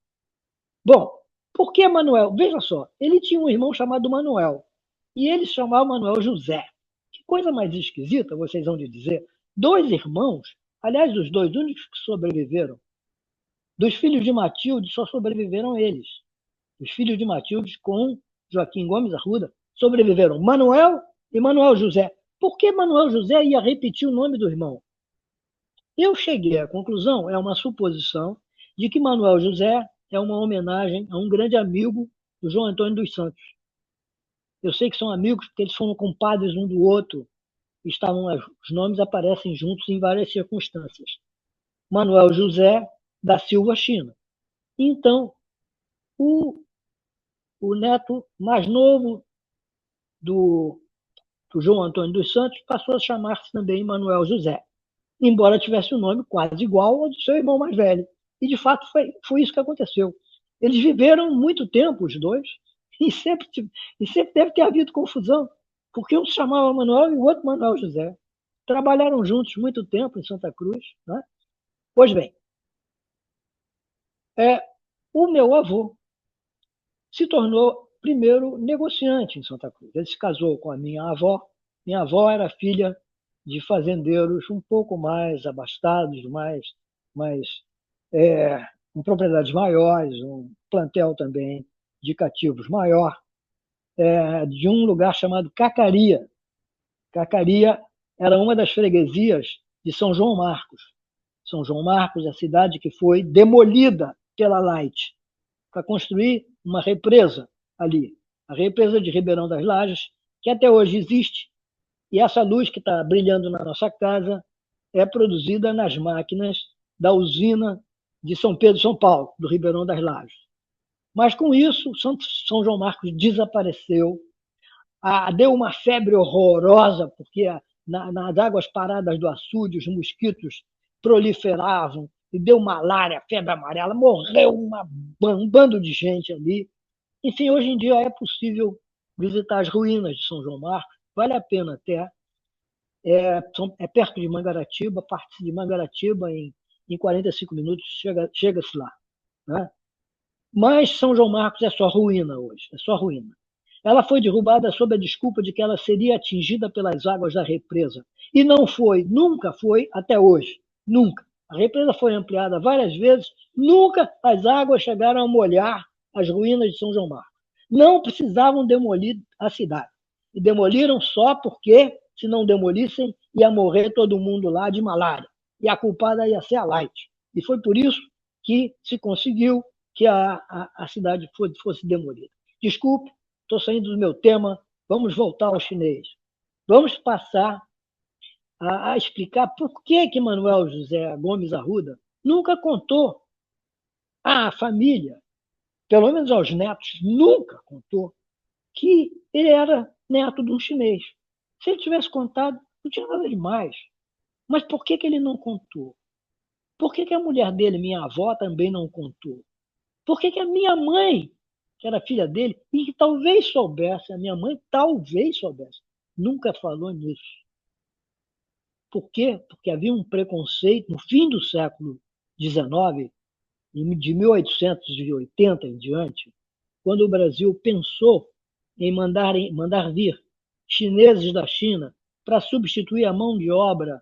Bom, por que Manuel? Veja só, ele tinha um irmão chamado Manuel. E ele se chamava Manuel José. Que coisa mais esquisita, vocês vão dizer. 2 irmãos, aliás, os 2 únicos que sobreviveram. Dos filhos de Matilde, só sobreviveram eles. Os filhos de Matilde com Joaquim Gomes Arruda sobreviveram Manuel e Manuel José. Por que Manuel José ia repetir o nome do irmão? Eu cheguei à conclusão, é uma suposição, de que Manuel José é uma homenagem a um grande amigo do João Antônio dos Santos. Eu sei que são amigos porque eles foram compadres um do outro. Os nomes aparecem juntos em várias circunstâncias. Manuel José da Silva China. Então, o neto mais novo do João Antônio dos Santos passou a chamar-se também Manuel José, embora tivesse um nome quase igual ao do seu irmão mais velho. E, de fato, foi isso que aconteceu. Eles viveram muito tempo, os dois, e sempre deve ter havido confusão, porque um se chamava Manuel e o outro Manuel José. Trabalharam juntos muito tempo em Santa Cruz. Né? Pois bem, o meu avô, se tornou primeiro negociante em Santa Cruz. Ele se casou com a minha avó. Minha avó era filha de fazendeiros um pouco mais abastados, mais com propriedades maiores, um plantel também de cativos maior, de um lugar chamado Cacaria. Cacaria era uma das freguesias de São João Marcos. São João Marcos é a cidade que foi demolida pela Light para construir uma represa ali, a represa de Ribeirão das Lajes, que até hoje existe, e essa luz que está brilhando na nossa casa é produzida nas máquinas da usina de São Pedro, São Paulo, do Ribeirão das Lajes. Mas com isso, São João Marcos desapareceu, deu uma febre horrorosa, porque nas águas paradas do açude os mosquitos proliferavam, e deu malária, febre amarela, morreu um bando de gente ali. Enfim, hoje em dia é possível visitar as ruínas de São João Marcos, vale a pena até. É perto de Mangaratiba, parte de Mangaratiba, em 45 minutos chega-se lá. Né? Mas São João Marcos é só ruína hoje, é só ruína. Ela foi derrubada sob a desculpa de que ela seria atingida pelas águas da represa. E não foi, nunca foi até hoje. Nunca. A represa foi ampliada várias vezes, nunca as águas chegaram a molhar as ruínas de São João Marcos. Não precisavam demolir a cidade. E demoliram só porque, se não demolissem, ia morrer todo mundo lá de malária. E a culpada ia ser a Light. E foi por isso que se conseguiu que a cidade fosse demolida. Desculpe, estou saindo do meu tema, vamos voltar ao chinês. Vamos passar a explicar por que Manuel José Gomes Arruda nunca contou à família, pelo menos aos netos, nunca contou que ele era neto de um chinês. Se ele tivesse contado, não tinha nada demais. Mas por que ele não contou? Por que a mulher dele, minha avó, também não contou? Por que a minha mãe, que era filha dele, e que talvez soubesse, a minha mãe talvez soubesse, nunca falou nisso? Por quê? Porque havia um preconceito no fim do século XIX, de 1880 em diante, quando o Brasil pensou em mandar vir chineses da China para substituir a mão de obra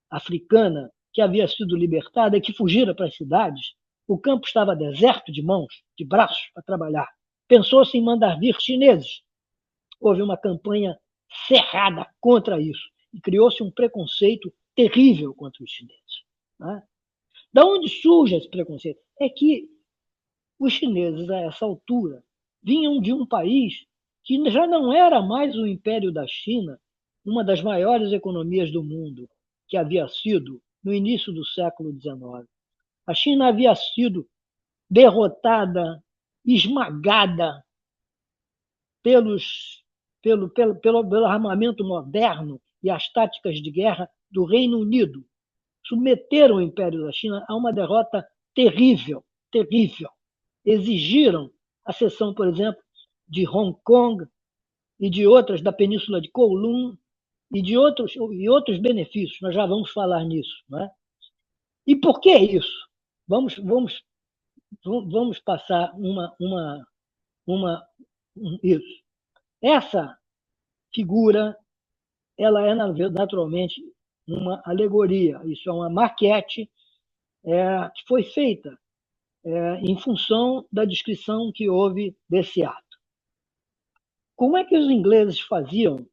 africana que havia sido libertada e que fugira para as cidades. O campo estava deserto de mãos, de braços para trabalhar. Pensou-se em mandar vir chineses. Houve uma campanha cerrada contra isso e criou-se um preconceito terrível contra os chineses. Né? Da onde surge esse preconceito? É que os chineses, a essa altura, vinham de um país que já não era mais o Império da China, uma das maiores economias do mundo, que havia sido no início do século XIX. A China havia sido derrotada, esmagada pelo armamento moderno e as táticas de guerra do Reino Unido. Submeteram o Império da China a uma derrota terrível, terrível. Exigiram a cessão, por exemplo, de Hong Kong e de outras da Península de Kowloon e de outros benefícios. Nós já vamos falar nisso. Não é? E por que isso? Vamos passar isso. Essa figura ela é naturalmente uma alegoria. Isso é uma maquete que foi feita em função da descrição que houve desse ato. Como é que os ingleses faziam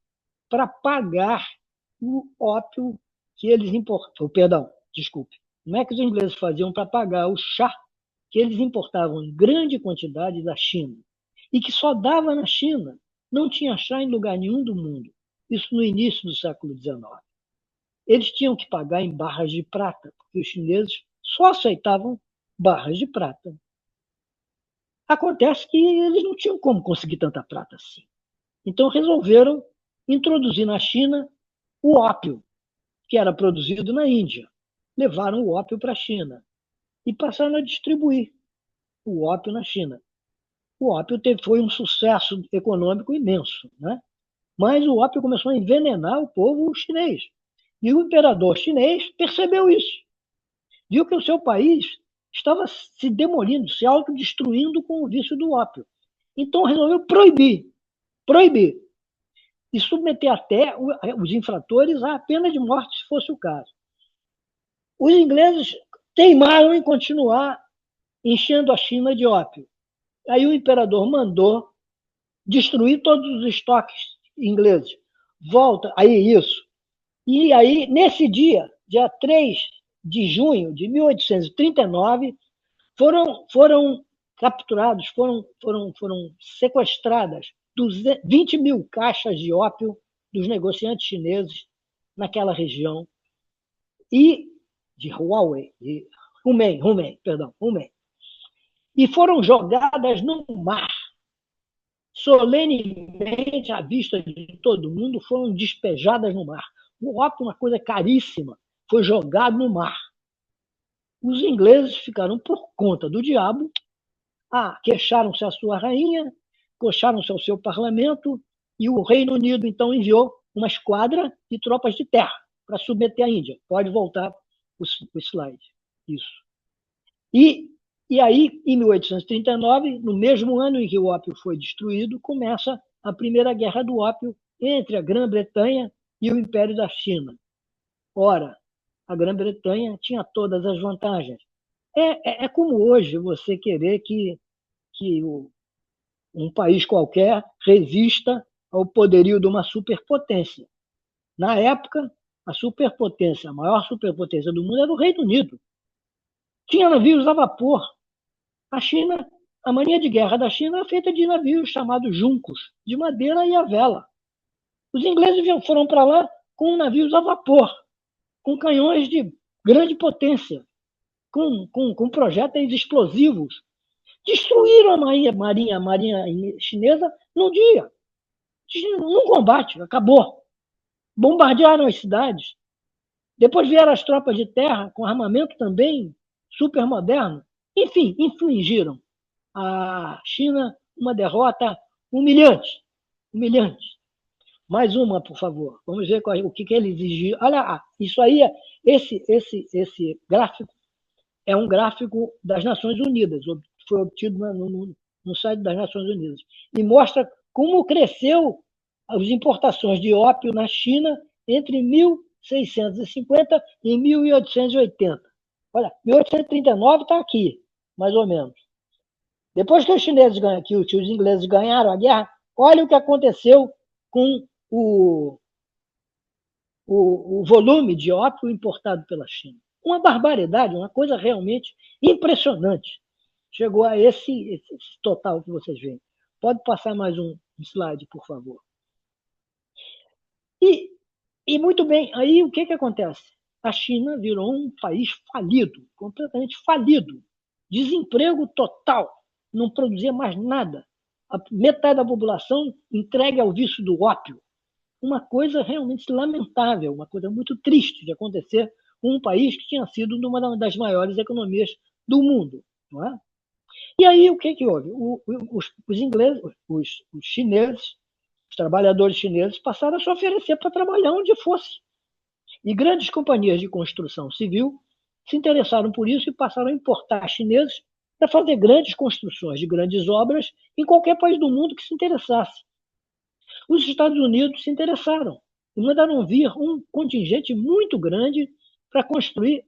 para pagar o ópio que eles importavam? Perdão, desculpe. Como é que os ingleses faziam para pagar o chá que eles importavam em grande quantidade da China e que só dava na China? Não tinha chá em lugar nenhum do mundo. Isso no início do século XIX. Eles tinham que pagar em barras de prata, porque os chineses só aceitavam barras de prata. Acontece que eles não tinham como conseguir tanta prata assim. Então resolveram introduzir na China o ópio, que era produzido na Índia. Levaram o ópio para a China e passaram a distribuir o ópio na China. O ópio foi um sucesso econômico imenso, né? Mas o ópio começou a envenenar o povo chinês. E o imperador chinês percebeu isso. Viu que o seu país estava se demolindo, se autodestruindo com o vício do ópio. Então resolveu proibir, e submeter até os infratores à pena de morte, se fosse o caso. Os ingleses teimaram em continuar enchendo a China de ópio. Aí o imperador mandou destruir todos os estoques ingleses. Volta, aí isso. E aí, nesse dia 3 de junho de 1839, foram capturados, foram sequestradas 20 mil caixas de ópio dos negociantes chineses naquela região, e de Humen, e foram jogadas no mar. Solenemente, à vista de todo mundo, foram despejadas no mar. O ópio, uma coisa caríssima, foi jogado no mar. Os ingleses ficaram por conta do diabo, queixaram-se à sua rainha, queixaram-se ao seu parlamento, e o Reino Unido, então, enviou uma esquadra de tropas de terra para submeter a Índia. Pode voltar o slide. Isso. E aí, em 1839, no mesmo ano em que o ópio foi destruído, começa a Primeira Guerra do Ópio entre a Grã-Bretanha e o Império da China. Ora, a Grã-Bretanha tinha todas as vantagens. É como hoje você querer que um país qualquer resista ao poderio de uma superpotência. Na época, a maior superpotência do mundo era o Reino Unido. Tinha navios a vapor. A mania de guerra da China era feita de navios chamados juncos, de madeira e a vela. Os ingleses foram para lá com navios a vapor, com canhões de grande potência, com projéteis explosivos. Destruíram a marinha chinesa num dia, num combate, acabou. Bombardearam as cidades. Depois vieram as tropas de terra, com armamento também super moderno. Enfim, infligiram à China uma derrota humilhante. Mais uma, por favor. Vamos ver o que ele exigiu. Olha, isso aí, esse gráfico é um gráfico das Nações Unidas, foi obtido no site das Nações Unidas, e mostra como cresceu as importações de ópio na China entre 1650 e 1880. Olha, 1839 está aqui, mais ou menos. Depois que os ingleses ganharam a guerra, olha o que aconteceu com o volume de ópio importado pela China. Uma barbaridade, uma coisa realmente impressionante. Chegou a esse total que vocês veem. Pode passar mais um slide, por favor. E muito bem, aí o que acontece? A China virou um país falido, completamente falido. Desemprego total, não produzia mais nada. A metade da população entregue ao vício do ópio. Uma coisa realmente lamentável, uma coisa muito triste de acontecer com um país que tinha sido uma das maiores economias do mundo. Não é? E aí o que houve? Os ingleses, os chineses, os trabalhadores chineses passaram a se oferecer para trabalhar onde fosse. E grandes companhias de construção civil se interessaram por isso e passaram a importar chineses para fazer grandes construções de grandes obras em qualquer país do mundo que se interessasse. Os Estados Unidos se interessaram e mandaram vir um contingente muito grande para construir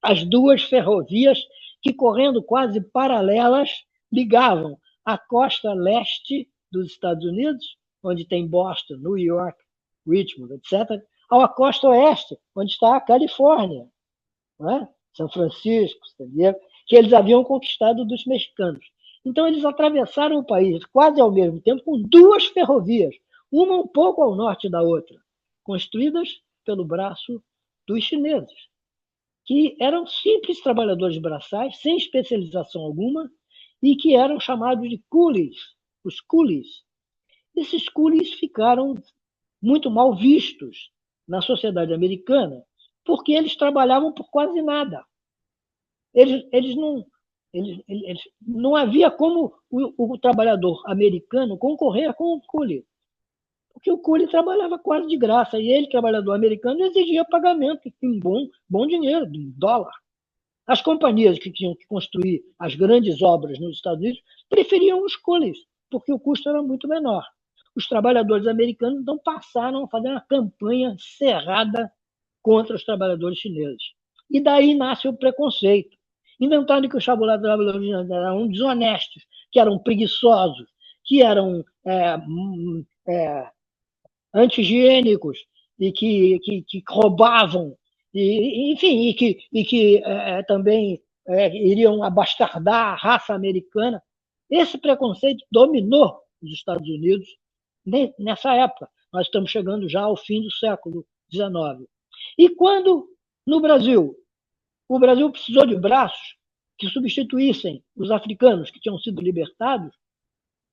as duas ferrovias que, correndo quase paralelas, ligavam a costa leste dos Estados Unidos, onde tem Boston, New York, Richmond, etc., à costa oeste, onde está a Califórnia, não é? São Francisco, San Diego, que eles haviam conquistado dos mexicanos. Então, eles atravessaram o país quase ao mesmo tempo com duas ferrovias, uma um pouco ao norte da outra, construídas pelo braço dos chineses, que eram simples trabalhadores braçais, sem especialização alguma, e que eram chamados de coolies, os coolies. Esses coolies ficaram muito mal vistos na sociedade americana, porque eles trabalhavam por quase nada. Eles não havia como o trabalhador americano concorrer com o coolie, porque o coolie trabalhava quase de graça, e ele, trabalhador americano, exigia pagamento em bom dinheiro, em dólar. As companhias que tinham que construir as grandes obras nos Estados Unidos preferiam os coolies, porque o custo era muito menor. Os trabalhadores americanos então passaram a fazer uma campanha cerrada contra os trabalhadores chineses. E daí nasce o preconceito. Inventaram que os trabalhadores chineses eram desonestos, que eram preguiçosos, que eram anti-higiênicos e que roubavam, enfim, e que também iriam abastardar a raça americana. Esse preconceito dominou os Estados Unidos nessa época. Nós estamos chegando já ao fim do século XIX. E quando, no Brasil, o Brasil precisou de braços que substituíssem os africanos que tinham sido libertados,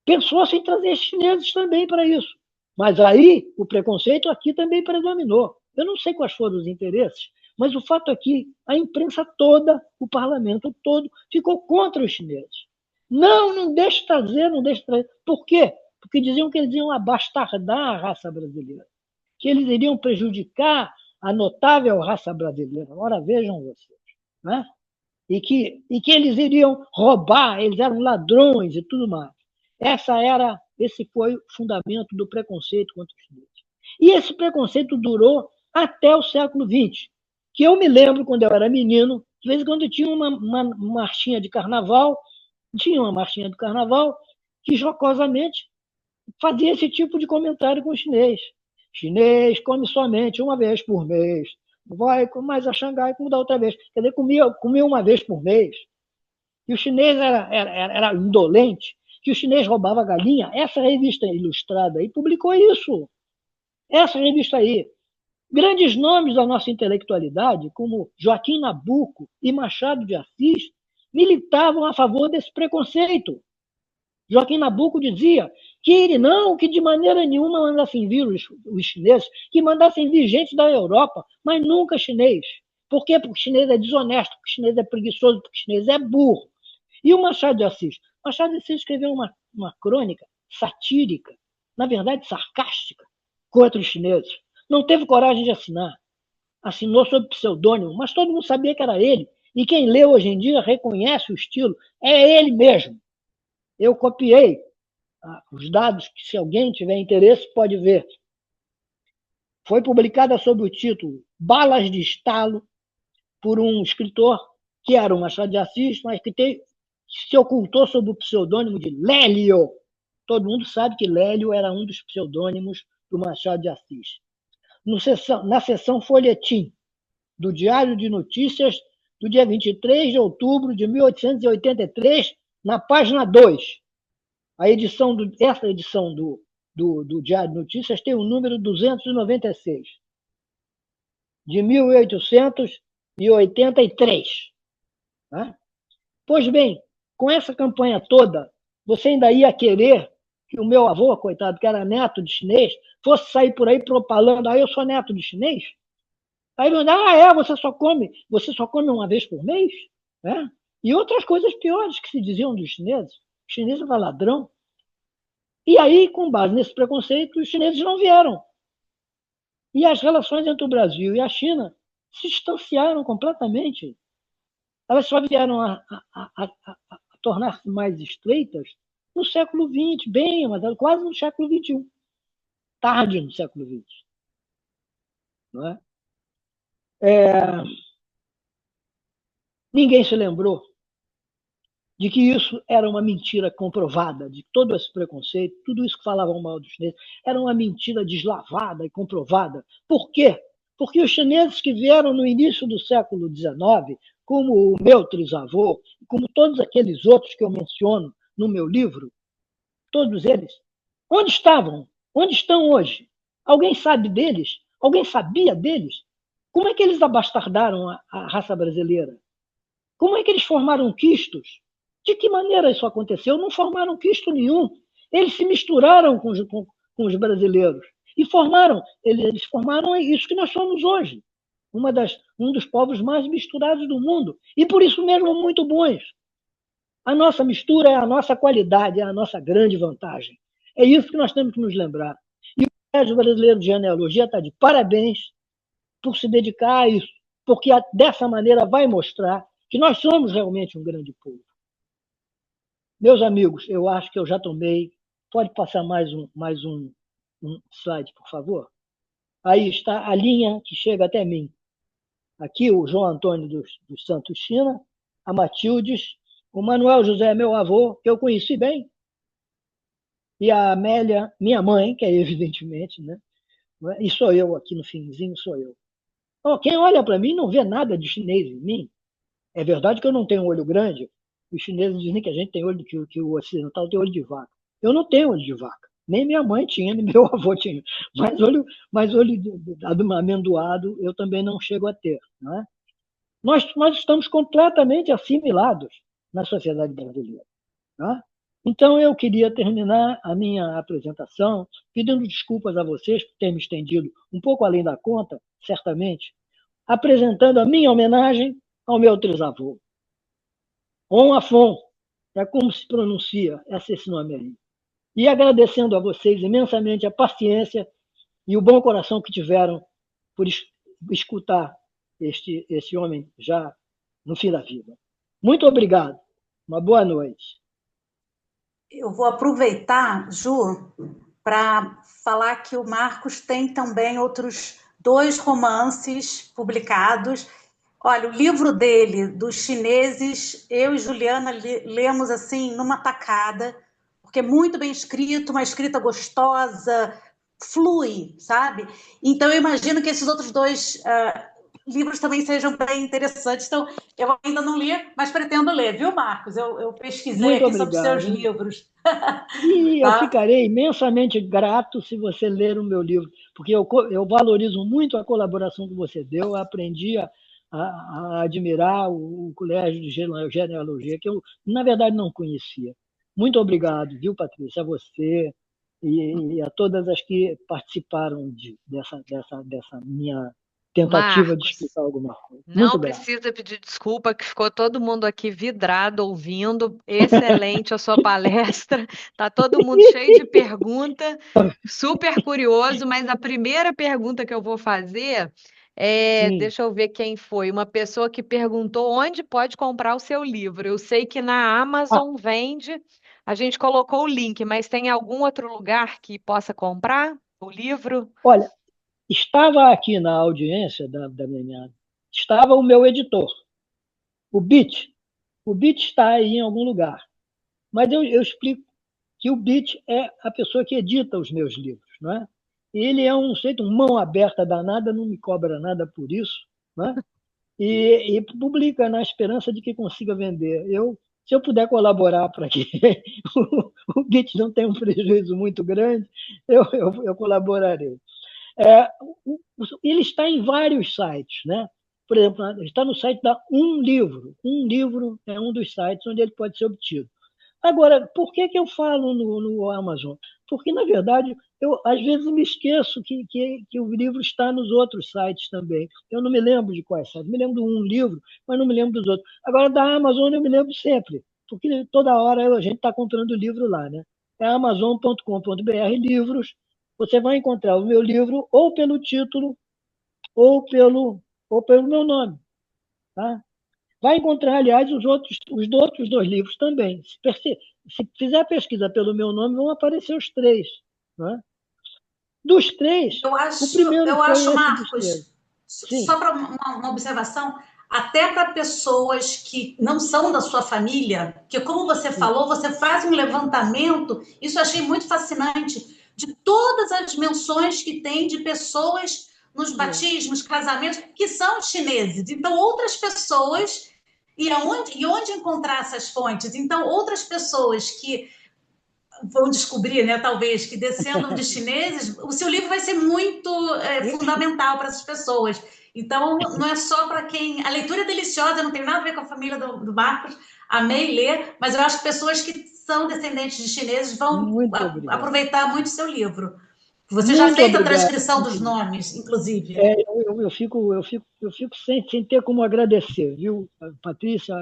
pensou-se em trazer chineses também para isso. Mas aí o preconceito aqui também predominou. Eu não sei quais foram os interesses, mas o fato é que a imprensa toda, o parlamento todo, ficou contra os chineses. Não deixe trazer, não deixe trazer. Por quê? Porque diziam que eles iam abastardar a raça brasileira, que eles iriam prejudicar a notável raça brasileira. Ora, vejam vocês. Né? E que eles iriam roubar, eles eram ladrões e tudo mais. Esse foi o fundamento do preconceito contra os chineses. E esse preconceito durou até o século XX, que eu me lembro, quando eu era menino, de vez em quando tinha uma marchinha de carnaval, que jocosamente fazia esse tipo de comentário com o chinês. Chinês come somente uma vez por mês. Vai mais a Xangai como da outra vez. Quer dizer, comia uma vez por mês. E o chinês era indolente, que o chinês roubava galinha. Essa revista ilustrada aí publicou isso. Essa revista aí. Grandes nomes da nossa intelectualidade, como Joaquim Nabuco e Machado de Assis, militavam a favor desse preconceito. Joaquim Nabuco dizia que de maneira nenhuma mandassem vir os chineses, que mandassem vir gente da Europa, mas nunca chinês. Por quê? Porque o chinês é desonesto, porque o chinês é preguiçoso, porque o chinês é burro. E o Machado de Assis? Machado de Assis escreveu uma crônica satírica, na verdade sarcástica, contra os chineses. Não teve coragem de assinar. Assinou sob pseudônimo, mas todo mundo sabia que era ele. E quem lê hoje em dia reconhece o estilo. É ele mesmo. Eu copiei os dados, que se alguém tiver interesse pode ver. Foi publicada sob o título Balas de Estalo, por um escritor que era o Machado de Assis, mas que se ocultou sob o pseudônimo de Lélio. Todo mundo sabe que Lélio era um dos pseudônimos do Machado de Assis. Na seção Folhetim, do Diário de Notícias, do dia 23 de outubro de 1883, na página 2. Essa edição do Diário de Notícias tem o número 296, de 1883. Né? Pois bem, com essa campanha toda, você ainda ia querer que o meu avô, coitado, que era neto de chinês, fosse sair por aí propalando, eu sou neto de chinês? Aí ele você só come uma vez por mês? Né? E outras coisas piores que se diziam dos chineses. O chinês era ladrão. E aí, com base nesse preconceito, os chineses não vieram. E as relações entre o Brasil e a China se distanciaram completamente. Elas só vieram a tornar-se mais estreitas no século XX, mas quase no século XXI. Tarde no século XX. Não é? Ninguém se lembrou de que isso era uma mentira comprovada, de todo esse preconceito, tudo isso que falavam mal dos chineses, era uma mentira deslavada e comprovada. Por quê? Porque os chineses que vieram no início do século XIX, como o meu trisavô, como todos aqueles outros que eu menciono no meu livro, todos eles, onde estavam? Onde estão hoje? Alguém sabe deles? Alguém sabia deles? Como é que eles abastardaram a raça brasileira? Como é que eles formaram quistos? De que maneira isso aconteceu? Não formaram quisto nenhum. Eles se misturaram com os brasileiros e eles formaram isso que nós somos hoje, um dos povos mais misturados do mundo, e por isso mesmo muito bons. A nossa mistura é a nossa qualidade, é a nossa grande vantagem. É isso que nós temos que nos lembrar. E o Colégio Brasileiro de Genealogia está de parabéns por se dedicar a isso, porque dessa maneira vai mostrar que nós somos realmente um grande povo. Meus amigos, eu acho que eu já tomei Pode passar um slide, por favor? Aí está a linha que chega até mim. Aqui o João Antônio dos Santos China, a Matildes, o Manuel José, meu avô, que eu conheci bem, e a Amélia, minha mãe, que é evidentemente, né? E sou eu aqui no finzinho, sou eu. Oh, quem olha para mim não vê nada de chinês em mim. É verdade que eu não tenho um olho grande. Os chineses dizem que a gente tem olho, que o ocidental tem olho de vaca. Eu não tenho olho de vaca. Nem minha mãe tinha, nem meu avô tinha. Mas olho amendoado eu também não chego a ter. Não é? Nós estamos completamente assimilados na sociedade brasileira. Tá? Então, eu queria terminar a minha apresentação pedindo desculpas a vocês por ter me estendido um pouco além da conta, certamente, apresentando a minha homenagem ao meu trisavô. On Afon, é como se pronuncia esse nome aí. E agradecendo a vocês imensamente a paciência e o bom coração que tiveram por escutar este homem já no fim da vida. Muito obrigado. Uma boa noite. Eu vou aproveitar, Ju, para falar que o Marcos tem também outros 2 romances publicados. Olha, o livro dele, dos chineses, eu e Juliana lemos assim numa tacada, porque é muito bem escrito, uma escrita gostosa, flui, sabe? Então eu imagino que esses outros 2 livros também sejam bem interessantes. Então, eu ainda não li, mas pretendo ler, viu, Marcos? Eu pesquisei Muito aqui sobre os seus obrigado. livros. E eu Tá? ficarei imensamente grato se você ler o meu livro, porque eu valorizo muito a colaboração que você deu, aprendi a admirar o Colégio de Genealogia, que eu, na verdade, não conhecia. Muito obrigado, viu, Patrícia, a você e a todas as que participaram dessa minha tentativa de Marcos, explicar alguma coisa. não Muito grato. precisa pedir desculpa, que ficou todo mundo aqui vidrado ouvindo. Excelente a sua palestra. Tá todo mundo cheio de pergunta, super curioso, mas a primeira pergunta que eu vou fazer Sim. deixa eu ver quem foi. Uma pessoa que perguntou onde pode comprar o seu livro. Eu sei que na Amazon vende, a gente colocou o link, mas tem algum outro lugar que possa comprar o livro? Olha, estava aqui na audiência da minha, estava o meu editor, o Bit. O Bit está aí em algum lugar. Mas eu explico que o Bit é a pessoa que edita os meus livros. Não é? Ele é um jeito, mão aberta danada, não me cobra nada por isso. Não é? E publica na esperança de que consiga vender. Se eu puder colaborar para que o Bit não tenha um prejuízo muito grande, eu colaborarei. Ele está em vários sites, né? Por exemplo, está no site da Um Livro. Um Livro é um dos sites onde ele pode ser obtido. Agora, por que eu falo no Amazon? Porque, na verdade, eu às vezes me esqueço que o livro está nos outros sites também. Eu não me lembro de quais sites. Me lembro de Um Livro, mas não me lembro dos outros. Agora, da Amazon eu me lembro sempre, porque toda hora a gente está comprando livro lá, né? É amazon.com.br livros. Você vai encontrar o meu livro ou pelo título ou pelo meu nome. Tá? Vai encontrar, aliás, os outros 2 livros também. Se fizer a pesquisa pelo meu nome, vão aparecer os 3. Né? Dos 3, o primeiro Eu foi acho, esse dos chineses. Marcos, Sim. só para uma observação, até para pessoas que não são da sua família, que como você falou, você faz um levantamento, isso eu achei muito fascinante, de todas as menções que tem de pessoas nos batismos, casamentos, que são chineses. Então, outras pessoas, onde encontrar essas fontes? Então, outras pessoas que vão descobrir, né, talvez, que descendam de chineses, o seu livro vai ser muito fundamental para essas pessoas. Então, não é só para quem... A leitura é deliciosa, não tem nada a ver com a família do Marcos, amei ler, mas eu acho que pessoas que são descendentes de chineses vão aproveitar muito o seu livro. Você já fez a transcrição dos nomes, inclusive. Eu fico sem ter como agradecer, viu, Patrícia,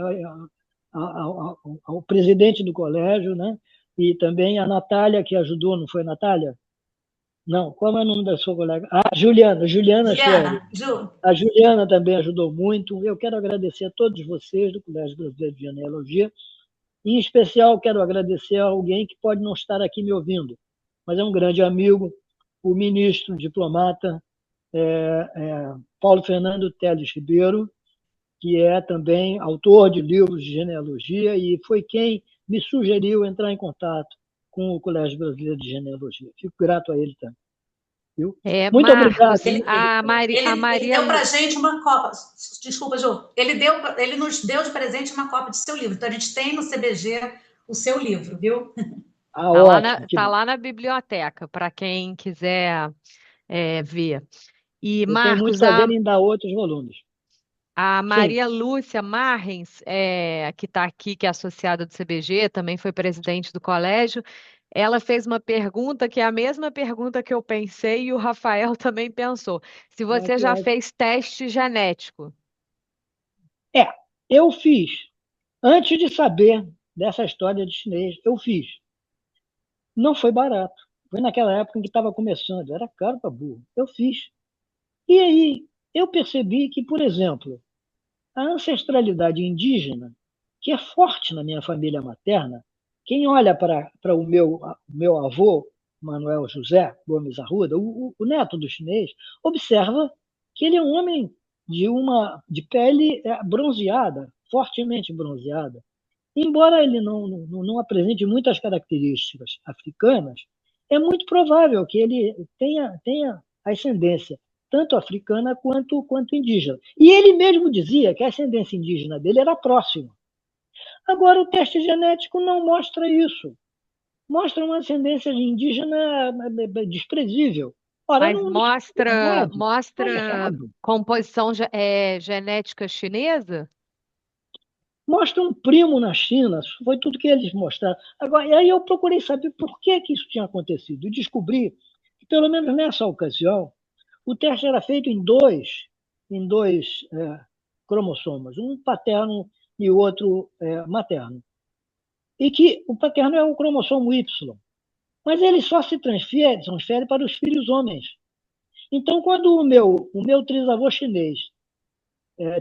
ao presidente do colégio, né? E também a Natália, que ajudou, não foi, Natália? Não, qual é o nome da sua colega? Juliana Ju. A Juliana também ajudou muito. Eu quero agradecer a todos vocês do Colégio Brasileiro de Genealogia Em especial, quero agradecer a alguém que pode não estar aqui me ouvindo, mas é um grande amigo, o ministro, diplomata, Paulo Fernando Telles Ribeiro, que é também autor de livros de genealogia e foi quem me sugeriu entrar em contato com o Colégio Brasileiro de Genealogia. Fico grato a ele também. Viu? Muito obrigado. Marcos, a Ele Maria deu para a gente uma cópia. Desculpa, Jô. Ele nos deu de presente uma cópia de seu livro. Então, a gente tem no CBG o seu livro, viu? Ótimo. tá lá na biblioteca, para quem quiser ver. E, Eu tenho muito Marcos, prazer em dar outros volumes. a Sim. Maria Lúcia Marrens, que está aqui, que é associada do CBG, também foi presidente do colégio, ela fez uma pergunta que é a mesma pergunta que eu pensei e o Rafael também pensou. Se você Que já ótimo. fez teste genético? Eu fiz. Antes de saber dessa história de chinês, eu fiz. Não foi barato. Foi naquela época em que estava começando. Era caro para burro. Eu fiz. E aí, eu percebi que, por exemplo, a ancestralidade indígena, que é forte na minha família materna, quem olha para o meu avô, Manuel José Gomes Arruda, o neto do chinês, observa que ele é um homem de pele bronzeada, fortemente bronzeada. Embora ele não apresente muitas características africanas, é muito provável que ele tenha ascendência tanto africana quanto indígena. E ele mesmo dizia que a ascendência indígena dele era próxima. Agora, o teste genético não mostra isso. Mostra uma ascendência indígena desprezível. Ora, Mas não discute a verdade, está mostra errado. composição genética chinesa? Mostra um primo na China, foi tudo que eles mostraram. Agora, e aí eu procurei saber por que isso tinha acontecido. E descobri que, pelo menos nessa ocasião, o teste era feito em dois cromossomas, um paterno e o outro materno. E que o paterno é o cromossomo Y, mas ele só se transfere para os filhos homens. Então, quando o meu trisavô chinês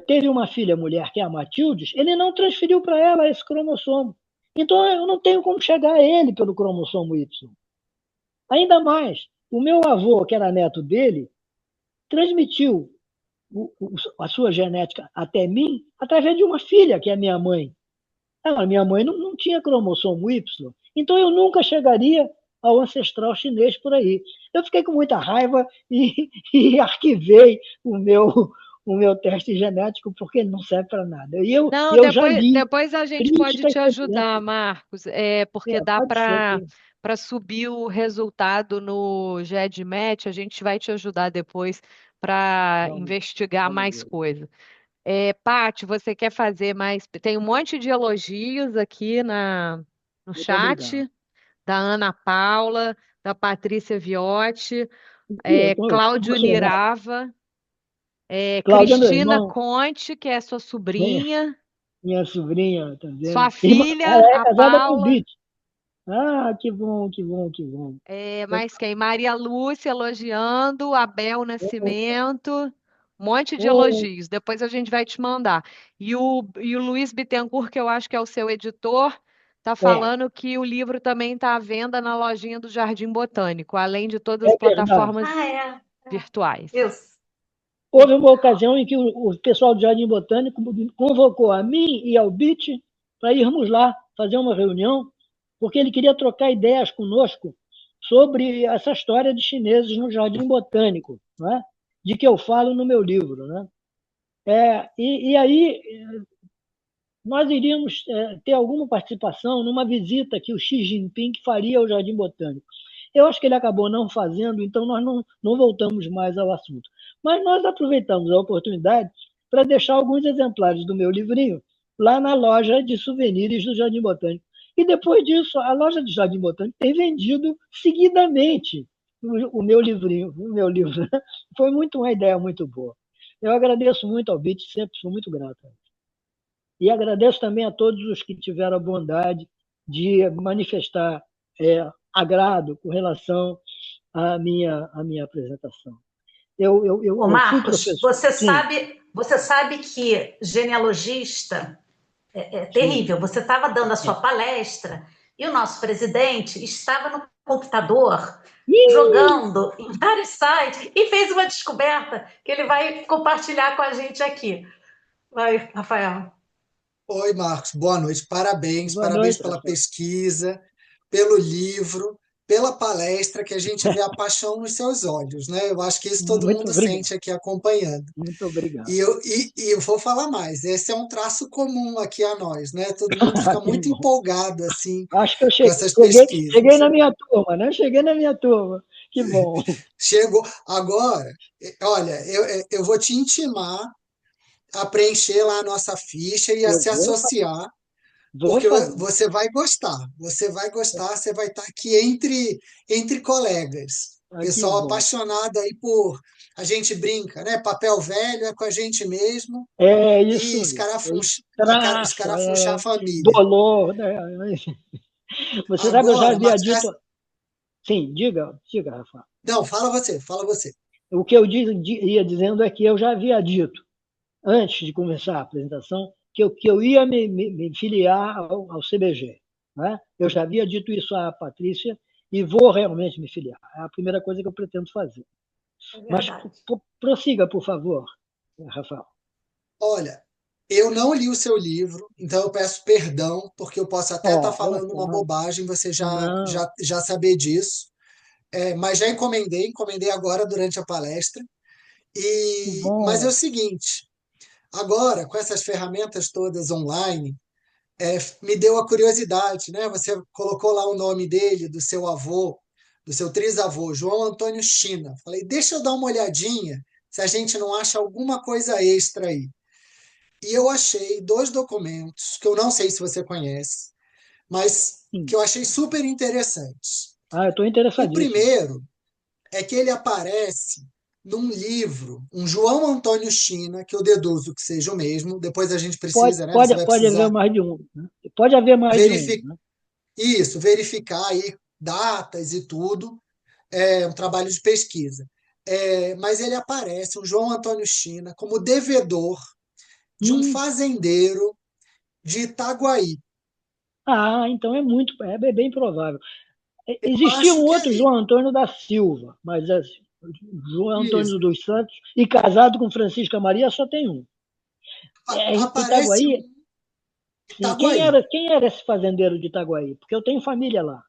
teve uma filha mulher, que é a Matildes, ele não transferiu para ela esse cromossomo. Então, eu não tenho como chegar a ele pelo cromossomo Y. Ainda mais, o meu avô, que era neto dele, transmitiu a sua genética até mim através de uma filha, que é a minha mãe. A minha mãe não tinha cromossomo Y, então eu nunca chegaria ao ancestral chinês por aí. Eu fiquei com muita raiva e arquivei o meu teste genético porque ele não serve para nada. E eu, Não, eu já li depois a gente pode críticas te ajudar, semelhantes. Marcos, porque dá Pode ser para que. subir o resultado no GEDMET, a gente vai te ajudar depois para Vamos, investigar vamos mais ver. coisa. Paty, você quer fazer mais? Tem um monte de elogios aqui no Muito obrigado. chat, da Ana Paula, da Patrícia Viotti, Eu estou Cláudio emocionado. Nirava, Cláudia, meu Cristina irmão, Conte, que é sua minha, sobrinha, minha sobrinha sua também. filha, Ela é a casada com o Paula. Bit. Ah, que bom, que bom, que bom. Mais quem? Maria Lúcia elogiando, Abel Nascimento, um monte de Oh, elogios. Depois a gente vai te mandar. E o Luiz Bittencourt, que eu acho que é o seu editor, está é, falando que o livro também está à venda na lojinha do Jardim Botânico, além de todas as é verdade. plataformas virtuais. Isso. Houve uma ocasião em que o pessoal do Jardim Botânico convocou a mim e ao Bit para irmos lá fazer uma reunião, porque ele queria trocar ideias conosco sobre essa história de chineses no Jardim Botânico, não é? De que eu falo no meu livro. Né? E aí nós iríamos ter alguma participação numa visita que o Xi Jinping faria ao Jardim Botânico. Eu acho que ele acabou não fazendo, então nós não voltamos mais ao assunto. Mas nós aproveitamos a oportunidade para deixar alguns exemplares do meu livrinho lá na loja de souvenirs do Jardim Botânico. E depois disso, a loja do Jardim Botânico tem vendido seguidamente o meu livrinho, o meu livro. Foi uma ideia muito boa. Eu agradeço muito ao BIT, sempre sou muito grato. E agradeço também a todos os que tiveram a bondade de manifestar agrado com relação à minha apresentação. Ô, Eu fui Marcos, professor. Sim, você sabe que genealogista É sim. terrível. Você estava dando a sua palestra e o nosso presidente estava no computador Ih, jogando em vários sites e fez uma descoberta que ele vai compartilhar com a gente aqui. Vai, Rafael. Oi, Marcos, boa noite. Parabéns, boa parabéns noite, pela Rafael. pesquisa, pelo livro, pela palestra, que a gente vê a paixão nos seus olhos, né? Eu acho que isso todo Muito mundo obrigado. sente aqui acompanhando. Muito obrigado. E eu vou falar mais, esse é um traço comum aqui a nós, né? Todo mundo fica Que muito bom. empolgado, assim, Acho que eu com essas cheguei pesquisas. na minha turma, né? Cheguei na minha turma. Que bom. Chegou. Agora, olha, eu vou te intimar a preencher lá a nossa ficha e a Eu se associar. vou Porque fazer. você vai gostar, você vai estar aqui entre colegas. Ah, que Pessoal bom. apaixonado aí por, a gente brinca, né? Papel velho é com a gente mesmo É isso e mesmo. É traço, escarafunchar a família. dolor, né? Você sabe, eu já Agora, havia Marcos, dito. Sim, diga, Rafa. não, fala você. O que eu ia dizendo é que eu já havia dito, antes de começar a apresentação, que eu ia me filiar ao CBG. Né? Eu já havia dito isso à Patrícia e vou realmente me filiar. É a primeira coisa que eu pretendo fazer. É Mas verdade. prossiga, por favor, Rafael. Olha, eu não li o seu livro, então eu peço perdão, porque eu posso até estar Oh, falando uma bobagem, você não, já saber disso. Mas já encomendei agora durante a palestra. que Mas é o bom. seguinte, agora com essas ferramentas todas online, me deu a curiosidade, né? Você colocou lá o nome dele, do seu avô, do seu trisavô, João Antônio China. Falei, deixa eu dar uma olhadinha se a gente não acha alguma coisa extra aí. E eu achei dois documentos que eu não sei se você conhece, mas que Sim. eu achei super interessantes. Ah, eu estou O interessadíssimo. primeiro é que ele aparece num livro, um João Antônio China, que eu deduzo que seja o mesmo. Depois a gente Pode, precisa, né? Você pode, vai pode haver precisar mais de um. Né? Pode haver mais de um. verificar Né? isso, verificar aí datas e tudo. É um trabalho de pesquisa. Mas ele aparece, um João Antônio China, como devedor de um Hum, fazendeiro de Itaguaí. então é bem provável. Eu Existia um acho que outro é ele. João Antônio da Silva, mas João Antônio Isso. dos Santos, e casado com Francisca Maria, só tem um. Em Aparece Itaguaí, um sim, Itaguaí. quem era esse fazendeiro de Itaguaí? Porque eu tenho família lá.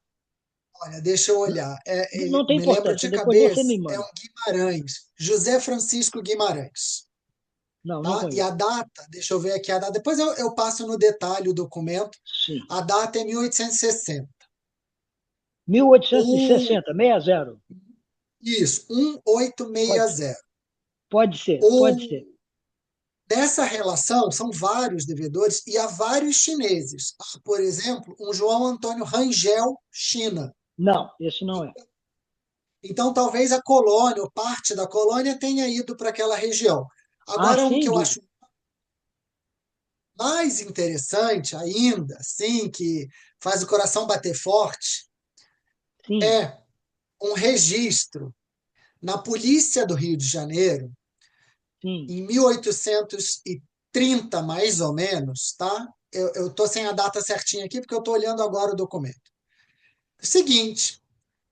Olha, deixa eu olhar. Não tem Me lembro importância, de depois você cabeça, me é manda. um Guimarães, José Francisco Guimarães, Não, não tá? E a conheço. data, deixa eu ver aqui a data. Depois eu passo no detalhe o documento. Sim. A data é 1860. O, 1860, 60. isso, Pode ser. 1860. Pode ser, O, pode ser. Nessa relação, são vários devedores e há vários chineses. Há, por exemplo, um João Antônio Rangel China. Não, esse não é. Então, talvez a colônia, ou parte da colônia, tenha ido para aquela região. Ah, Agora, um que sem eu dúvida. acho mais interessante ainda, assim, que faz o coração bater forte, Sim, é um registro na Polícia do Rio de Janeiro, sim. em 1830, mais ou menos, tá? Eu estou sem a data certinha aqui, porque eu estou olhando agora o documento. Seguinte,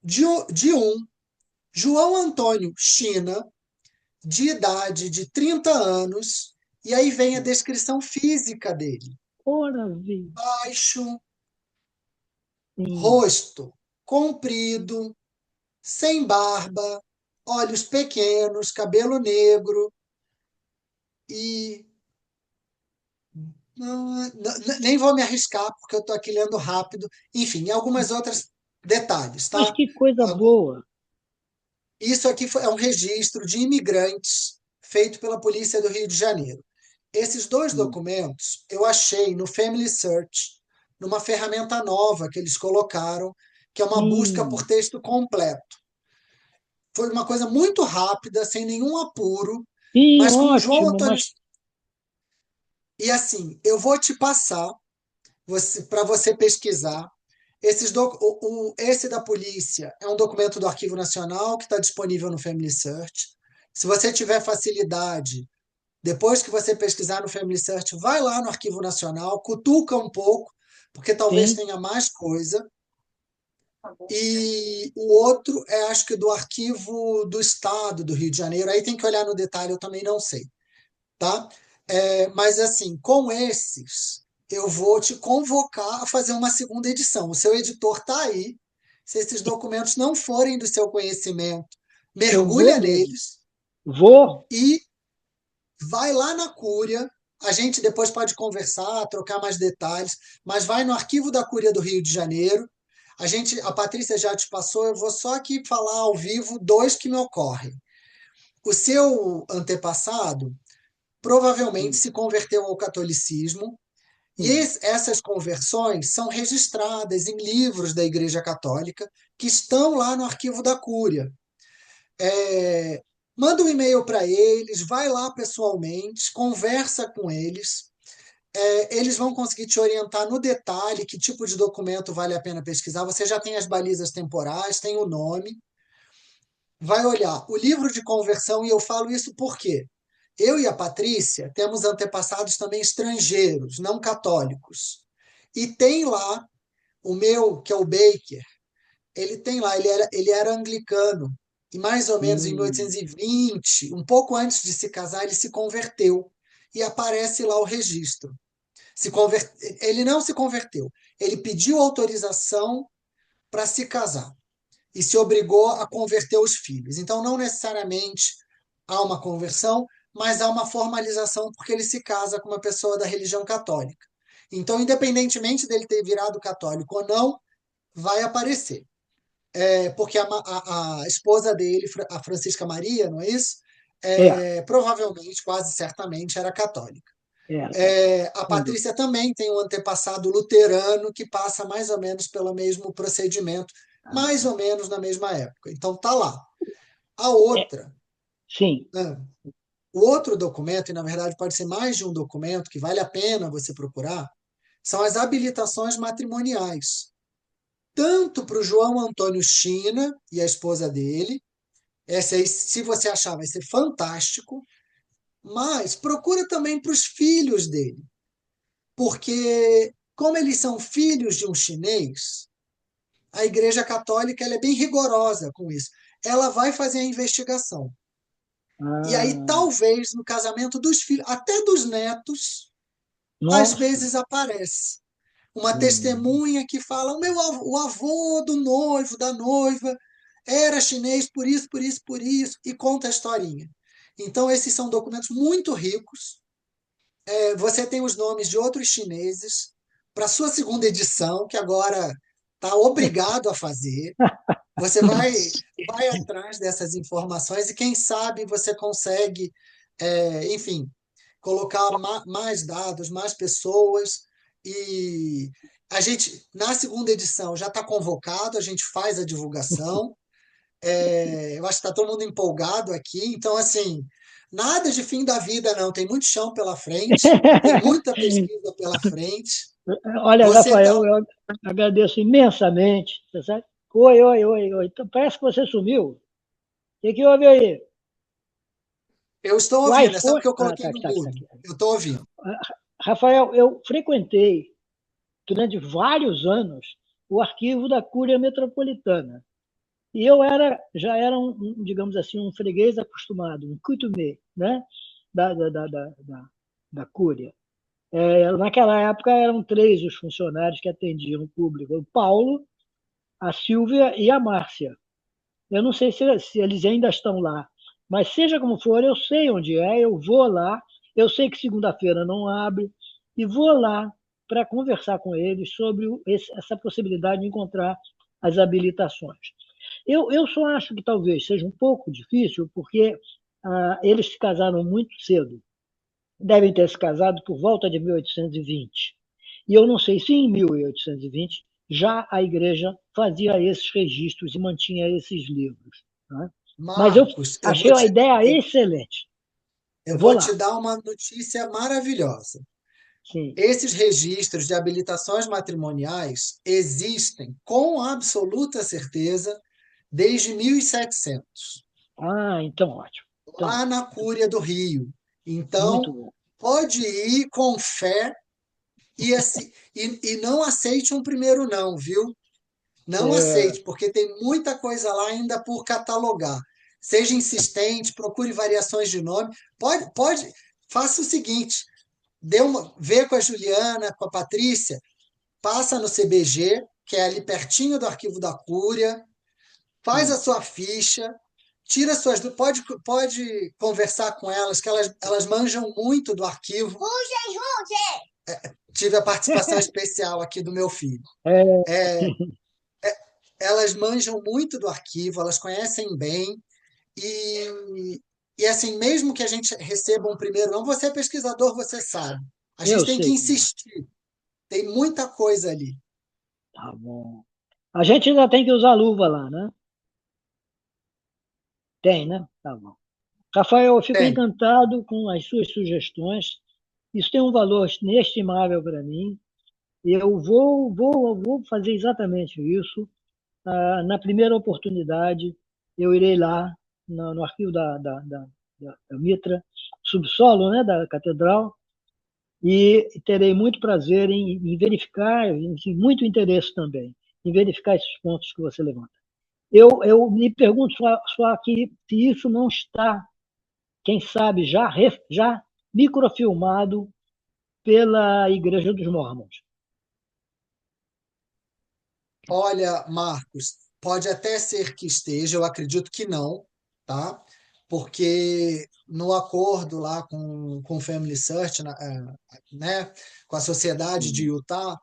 de um João Antônio China, de idade de 30 anos, e aí vem a descrição física dele. Ora, vi. Baixo, Sim. rosto comprido, sem barba, olhos pequenos, cabelo negro e nem vou me arriscar porque eu estou aqui lendo rápido. Enfim, e algumas outras detalhes, Mas tá? que coisa boa. Isso aqui é um registro de imigrantes feito pela Polícia do Rio de Janeiro. Esses dois Hum, documentos eu achei no Family Search, numa ferramenta nova que eles colocaram, que é uma busca por Sim, texto completo. Foi uma coisa muito rápida, sem nenhum apuro, sim, mas com o João ótimo, Antônio. mas E assim, eu vou te passar para você pesquisar. Esse da polícia é um documento do Arquivo Nacional que está disponível no Family Search. Se você tiver facilidade, Depois que você pesquisar no Family Search, vai lá no Arquivo Nacional, cutuca um pouco, porque talvez Sim. tenha mais coisa. E o outro é, acho que do Arquivo do Estado do Rio de Janeiro. Aí tem que olhar no detalhe, eu também não sei, tá? Mas assim, com esses, eu vou te convocar a fazer uma segunda edição. O seu editor está aí. Se esses documentos não forem do seu conhecimento, Eu vou mergulha mesmo. neles Vou. e vai lá na Cúria. A gente depois pode conversar, trocar mais detalhes, mas vai no Arquivo da Cúria do Rio de Janeiro. A Patrícia já te passou, eu vou só aqui falar ao vivo dois que me ocorrem. O seu antepassado provavelmente Sim, se converteu ao catolicismo, e sim. essas conversões são registradas em livros da Igreja Católica que estão lá no arquivo da Cúria. É, Manda um e-mail para eles, vai lá pessoalmente, conversa com eles. Eles vão conseguir te orientar no detalhe que tipo de documento vale a pena pesquisar. Você já tem as balizas temporais, tem o nome. Vai olhar o livro de conversão, e eu falo isso porque eu e a Patrícia temos antepassados também estrangeiros, não católicos. E tem lá o meu, que é o Baker, ele tem lá, ele era anglicano. E mais ou menos em Hum, 1820, um pouco antes de se casar, ele se converteu. E aparece lá o registro. Ele não se converteu, ele pediu autorização para se casar e se obrigou a converter os filhos. Então, não necessariamente há uma conversão, mas há uma formalização porque ele se casa com uma pessoa da religião católica. Então, independentemente dele ter virado católico ou não, vai aparecer. Porque a esposa dele, a Francisca Maria, não é isso? é, Provavelmente, quase certamente, era católica. era, cara. A Sem dúvida. Patrícia também tem um antepassado luterano que passa mais ou menos pelo mesmo procedimento, mais ou menos na mesma época. Então tá lá. A É, outra, sim. né, o outro documento, e na verdade pode ser mais de um documento que vale a pena você procurar, são as habilitações matrimoniais. Tanto para o João Antônio China e a esposa dele, essa aí, se você achar, vai ser fantástico, mas procura também para os filhos dele. Porque, como eles são filhos de um chinês, a Igreja Católica ela é bem rigorosa com isso. Ela vai fazer a investigação. E aí, Ah, talvez, no casamento dos filhos, até dos netos, às nossa. vezes aparece uma Hum. testemunha que fala: o avô do noivo, da noiva, era chinês por isso, por isso, por isso, e conta a historinha. Então, esses são documentos muito ricos. Você tem os nomes de outros chineses para sua segunda edição, que agora está obrigado a fazer. Você vai atrás dessas informações e, quem sabe, você consegue, enfim, colocar mais dados, mais pessoas. E a gente, na segunda edição, já está convocado, a gente faz a divulgação. Eu acho que está todo mundo empolgado aqui. Então, assim, nada de fim da vida, não. Tem muito chão pela frente, tem muita pesquisa pela frente. Olha, Você está. Rafael, eu agradeço imensamente. Tá certo? Oi, oi, oi, oi. Então, parece que você sumiu. O que houve aí? Eu estou O ouvindo, é só iPhone. porque eu Ah, coloquei tá, no tá, tá mudo. aqui. Eu estou ouvindo. Rafael, eu frequentei durante vários anos o arquivo da Cúria Metropolitana. E eu já era digamos assim, um freguês acostumado, um coutumier, né? Da Cúria. Naquela época eram três os funcionários que atendiam o público: o Paulo, a Silvia e a Márcia. Eu não sei se eles ainda estão lá, mas seja como for, eu sei onde é, eu vou lá, eu sei que segunda-feira não abre, e vou lá para conversar com eles sobre essa possibilidade de encontrar as habilitações. Eu só acho que talvez seja um pouco difícil, porque eles se casaram muito cedo. Devem ter se casado por volta de 1820. E eu não sei se em 1820 já a igreja fazia esses registros e mantinha esses livros. Né? Mas eu Marcos, achei a ideia excelente. eu Eu vou vou te lá. dar uma notícia maravilhosa. Sim. Esses registros de habilitações matrimoniais existem com absoluta certeza desde 1700, Ah, então ótimo. Então lá ótimo. na Cúria do Rio. Muito Então, bom. pode ir com fé e não aceite um primeiro não, viu? Não É, aceite, porque tem muita coisa lá ainda por catalogar. Seja insistente, procure variações de nome. Faça o seguinte: vê com a Juliana, com a Patrícia, passa no CBG, que é ali pertinho do arquivo da Cúria, faz a sim. sua ficha, tira suas dúvidas, pode conversar com elas, que elas manjam muito do arquivo. Tive a participação especial aqui do meu filho. É, É, elas manjam muito do arquivo, elas conhecem bem, e assim, mesmo que a gente receba um primeiro não, você é pesquisador, você sabe. A gente eu tem que sei como é. insistir, tem muita coisa ali. Tá bom. A gente ainda tem que usar luva lá, né? Tem, né? Tá bom. Rafael, eu fico Tem. encantado com as suas sugestões. Isso tem um valor inestimável para mim. E eu vou fazer exatamente isso. Na primeira oportunidade, eu irei lá no arquivo da Mitra, subsolo, né, da Catedral, e terei muito prazer em verificar, muito interesse também, em verificar esses pontos que você levanta. Eu me pergunto só aqui se isso não está, quem sabe, já microfilmado pela Igreja dos Mormons. Olha, Marcos, pode até ser que esteja, eu acredito que não, tá? Porque no acordo lá com o Family Search, né, com a Sociedade de Sim, Utah,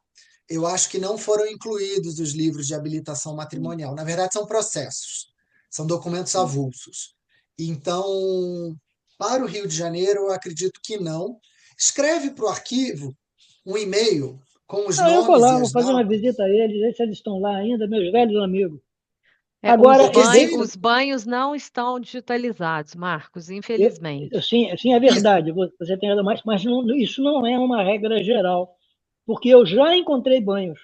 eu acho que não foram incluídos os livros de habilitação sim, matrimonial. Na verdade, são processos, são documentos sim. avulsos. Então, para o Rio de Janeiro, eu acredito que não. Escreve para o arquivo um e-mail com os Eu vou nomes e lá, vou as fazer uma datas. visita a eles, ver se eles estão lá ainda, meus velhos amigos. Os Agora, Porque banhos, se os banhos não estão digitalizados, Marcos, eu, infelizmente. sim, é isso, verdade, você tem razão, mas isso não é uma regra geral, porque eu já encontrei banhos.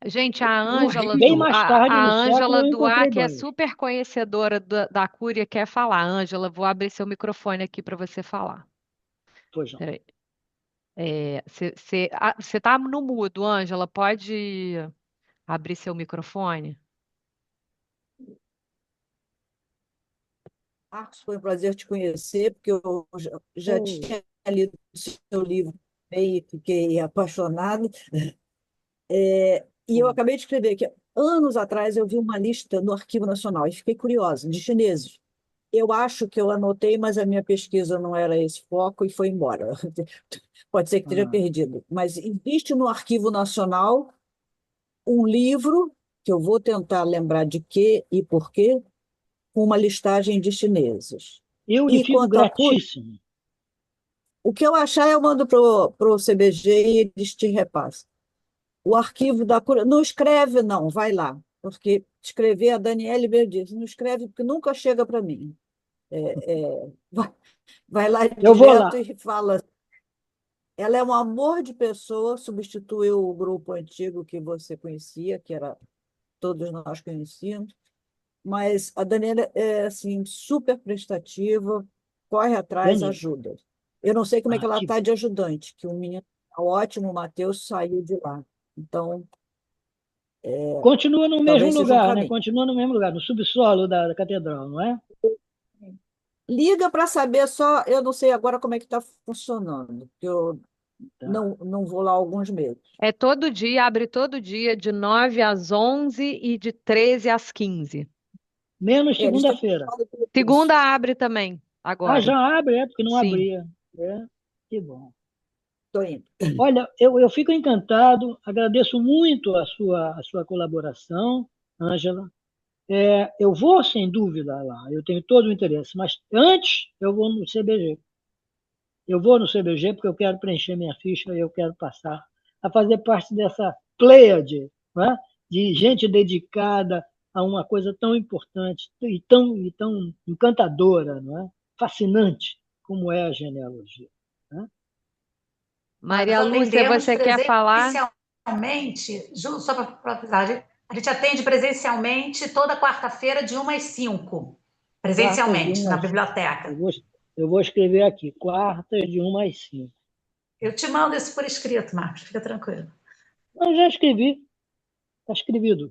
Gente, a no Ângela Bem Rio, do, mais a, tarde a no século Ângela eu Duar, encontrei que é banhos. super conhecedora da Cúria, quer falar. Ângela, vou abrir seu microfone aqui para você falar. Pois não. Peraí. Você está no mudo, Ângela. Pode abrir seu microfone? Marcos, foi um prazer te conhecer, porque eu já Oh, tinha lido o seu livro e fiquei apaixonada. E eu oh. acabei de escrever que anos atrás eu vi uma lista no Arquivo Nacional e fiquei curiosa, de chineses. Eu acho que eu anotei, mas a minha pesquisa não era esse foco e foi embora. Pode ser que esteja Ah, perdido. Mas existe no Arquivo Nacional um livro, que eu vou tentar lembrar de quê e por quê, com uma listagem de chineses. eu lhe E fico quanto à Cúria, gratíssimo. o que eu achar eu mando para o CBG e eles te repassam. O arquivo da Cúria, não escreve não, vai lá, porque escrever a Daniele Verdiz, não escreve porque nunca chega para mim. Vai, vai lá Eu vou direto lá. e fala. Ela é um amor de pessoa, substituiu o grupo antigo que você conhecia, que era todos nós conhecíamos, mas a Daniela é assim super prestativa, corre atrás, Dani, ajuda. Eu não sei como é que ela que está de ajudante, que o menino ótimo, o Matheus, saiu de lá. Então, continua no mesmo talvez seja um lugar, né? caminho. Continua no mesmo lugar, no subsolo da catedral, não é? Liga para saber só, eu não sei agora como é que está funcionando, porque eu Tá. não vou lá há alguns meses. É todo dia, abre todo dia, de 9 às 11 e de 13 às 15. Menos Eles têm segunda-feira. falado tudo isso. Segunda abre também, Ah, agora. já abre, porque não Sim. abria. É, que bom. Estou indo. Olha, eu fico encantado, agradeço muito a sua colaboração, Ângela. Eu vou, sem dúvida, lá, eu tenho todo o interesse, mas antes eu vou no CBG. Eu vou no CBG porque eu quero preencher minha ficha e eu quero passar a fazer parte dessa pleiade, né, de gente dedicada a uma coisa tão importante e tão encantadora, não é? Fascinante, como é a genealogia. Né? Nós Maria Lúcia, atendemos você quer falar? presencialmente, só para avisar, a gente atende presencialmente toda quarta-feira de 1 às 5, Quartas de presencialmente, na umas. Eu biblioteca. gost- Eu vou escrever aqui, quartas de 1 às 5. Eu te mando isso por escrito, Marcos, fica tranquilo. Eu já escrevi, está escrevido.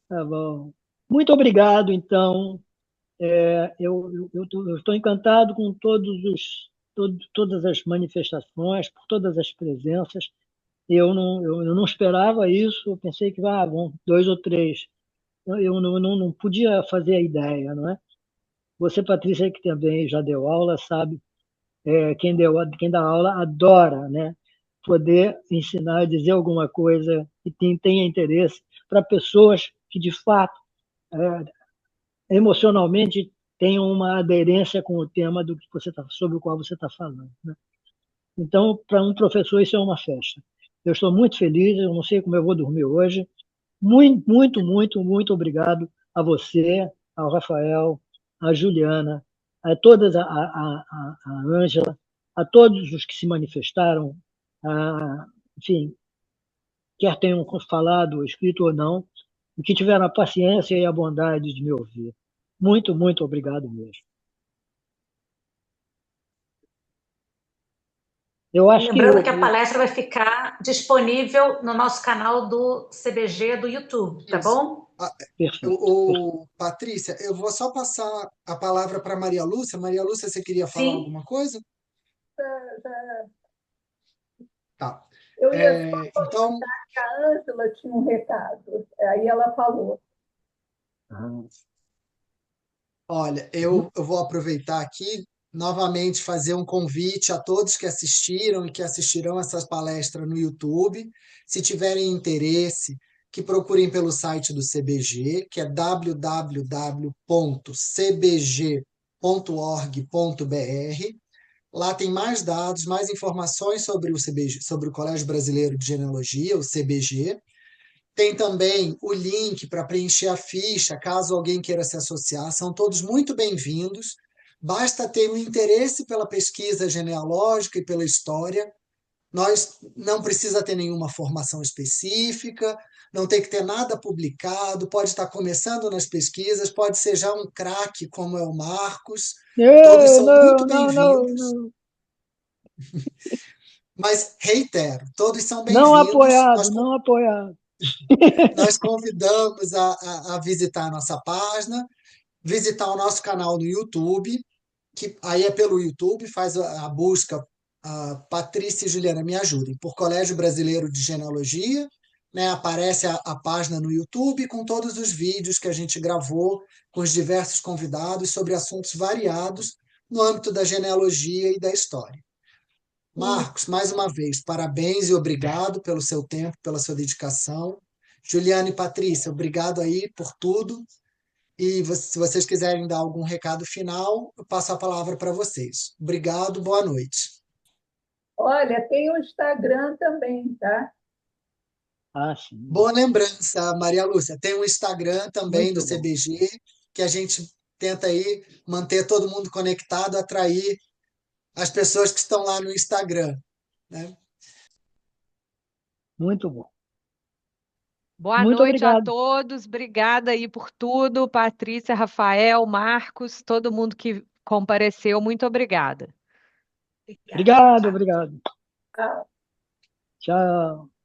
Tá bom. Muito obrigado, então. Eu estou encantado com todas as manifestações, por todas as presenças. Eu não esperava isso, eu pensei que vão 2 ou 3. Eu não podia fazer a ideia, não é? Você, Patrícia, que também já deu aula, sabe, quem dá aula adora, né? Poder ensinar, dizer alguma coisa que tenha interesse para pessoas que, de fato, emocionalmente tenham uma aderência com o tema sobre o qual você está falando, né? Então, para um professor, isso é uma festa. Eu estou muito feliz, eu não sei como eu vou dormir hoje. Muito, muito, muito, muito obrigado a você, ao Rafael, à Juliana, a todas, a Ângela, a todos os que se manifestaram, enfim, quer tenham falado, escrito ou não, e que tiveram a paciência e a bondade de me ouvir. Muito, muito obrigado mesmo. Eu acho que Lembrando que a palestra vai ficar disponível no nosso canal do CBG do YouTube, tá Isso. bom? perfeito. Patrícia, eu vou só passar a palavra para Maria Lúcia. Maria Lúcia, você queria falar Sim. alguma coisa? Tá. Eu ia só Então, comentar que a Ângela tinha um recado. Aí ela falou. olha, eu vou aproveitar aqui novamente fazer um convite a todos que assistiram e que assistirão essas palestras no YouTube. Se tiverem interesse, que procurem pelo site do CBG, que é www.cbg.org.br. Lá tem mais dados, mais informações sobre o CBG, sobre o Colégio Brasileiro de Genealogia, o CBG. Tem também o link para preencher a ficha, caso alguém queira se associar. São todos muito bem-vindos. Basta ter um interesse pela pesquisa genealógica e pela história. Nós não precisa ter nenhuma formação específica, não tem que ter nada publicado, pode estar começando nas pesquisas, pode ser já um craque como é o Marcos. Todos são muito bem-vindos. Não. Mas reitero, todos são Não bem-vindos. apoiado, não apoiado. Nós convidamos a visitar a nossa página, visitar o nosso canal no YouTube, que aí é pelo YouTube, faz a busca, Patrícia e Juliana me ajudem, por Colégio Brasileiro de Genealogia, né? Aparece a página no YouTube com todos os vídeos que a gente gravou com os diversos convidados sobre assuntos variados no âmbito da genealogia e da história. Marcos, mais uma vez, parabéns e obrigado pelo seu tempo, pela sua dedicação. Juliana e Patrícia, obrigado aí por tudo. E se vocês quiserem dar algum recado final, eu passo a palavra para vocês. Obrigado, boa noite. Olha, tem o Instagram também, tá? Sim. Boa lembrança, Maria Lúcia. Tem um Instagram também do Muito bom. CBG, que a gente tenta aí manter todo mundo conectado, atrair as pessoas que estão lá no Instagram, né? Muito bom. Boa Muito noite a obrigado. todos. Obrigada aí por tudo. Patrícia, Rafael, Marcos, todo mundo que compareceu. Muito obrigada. Obrigado. Tchau. Tchau.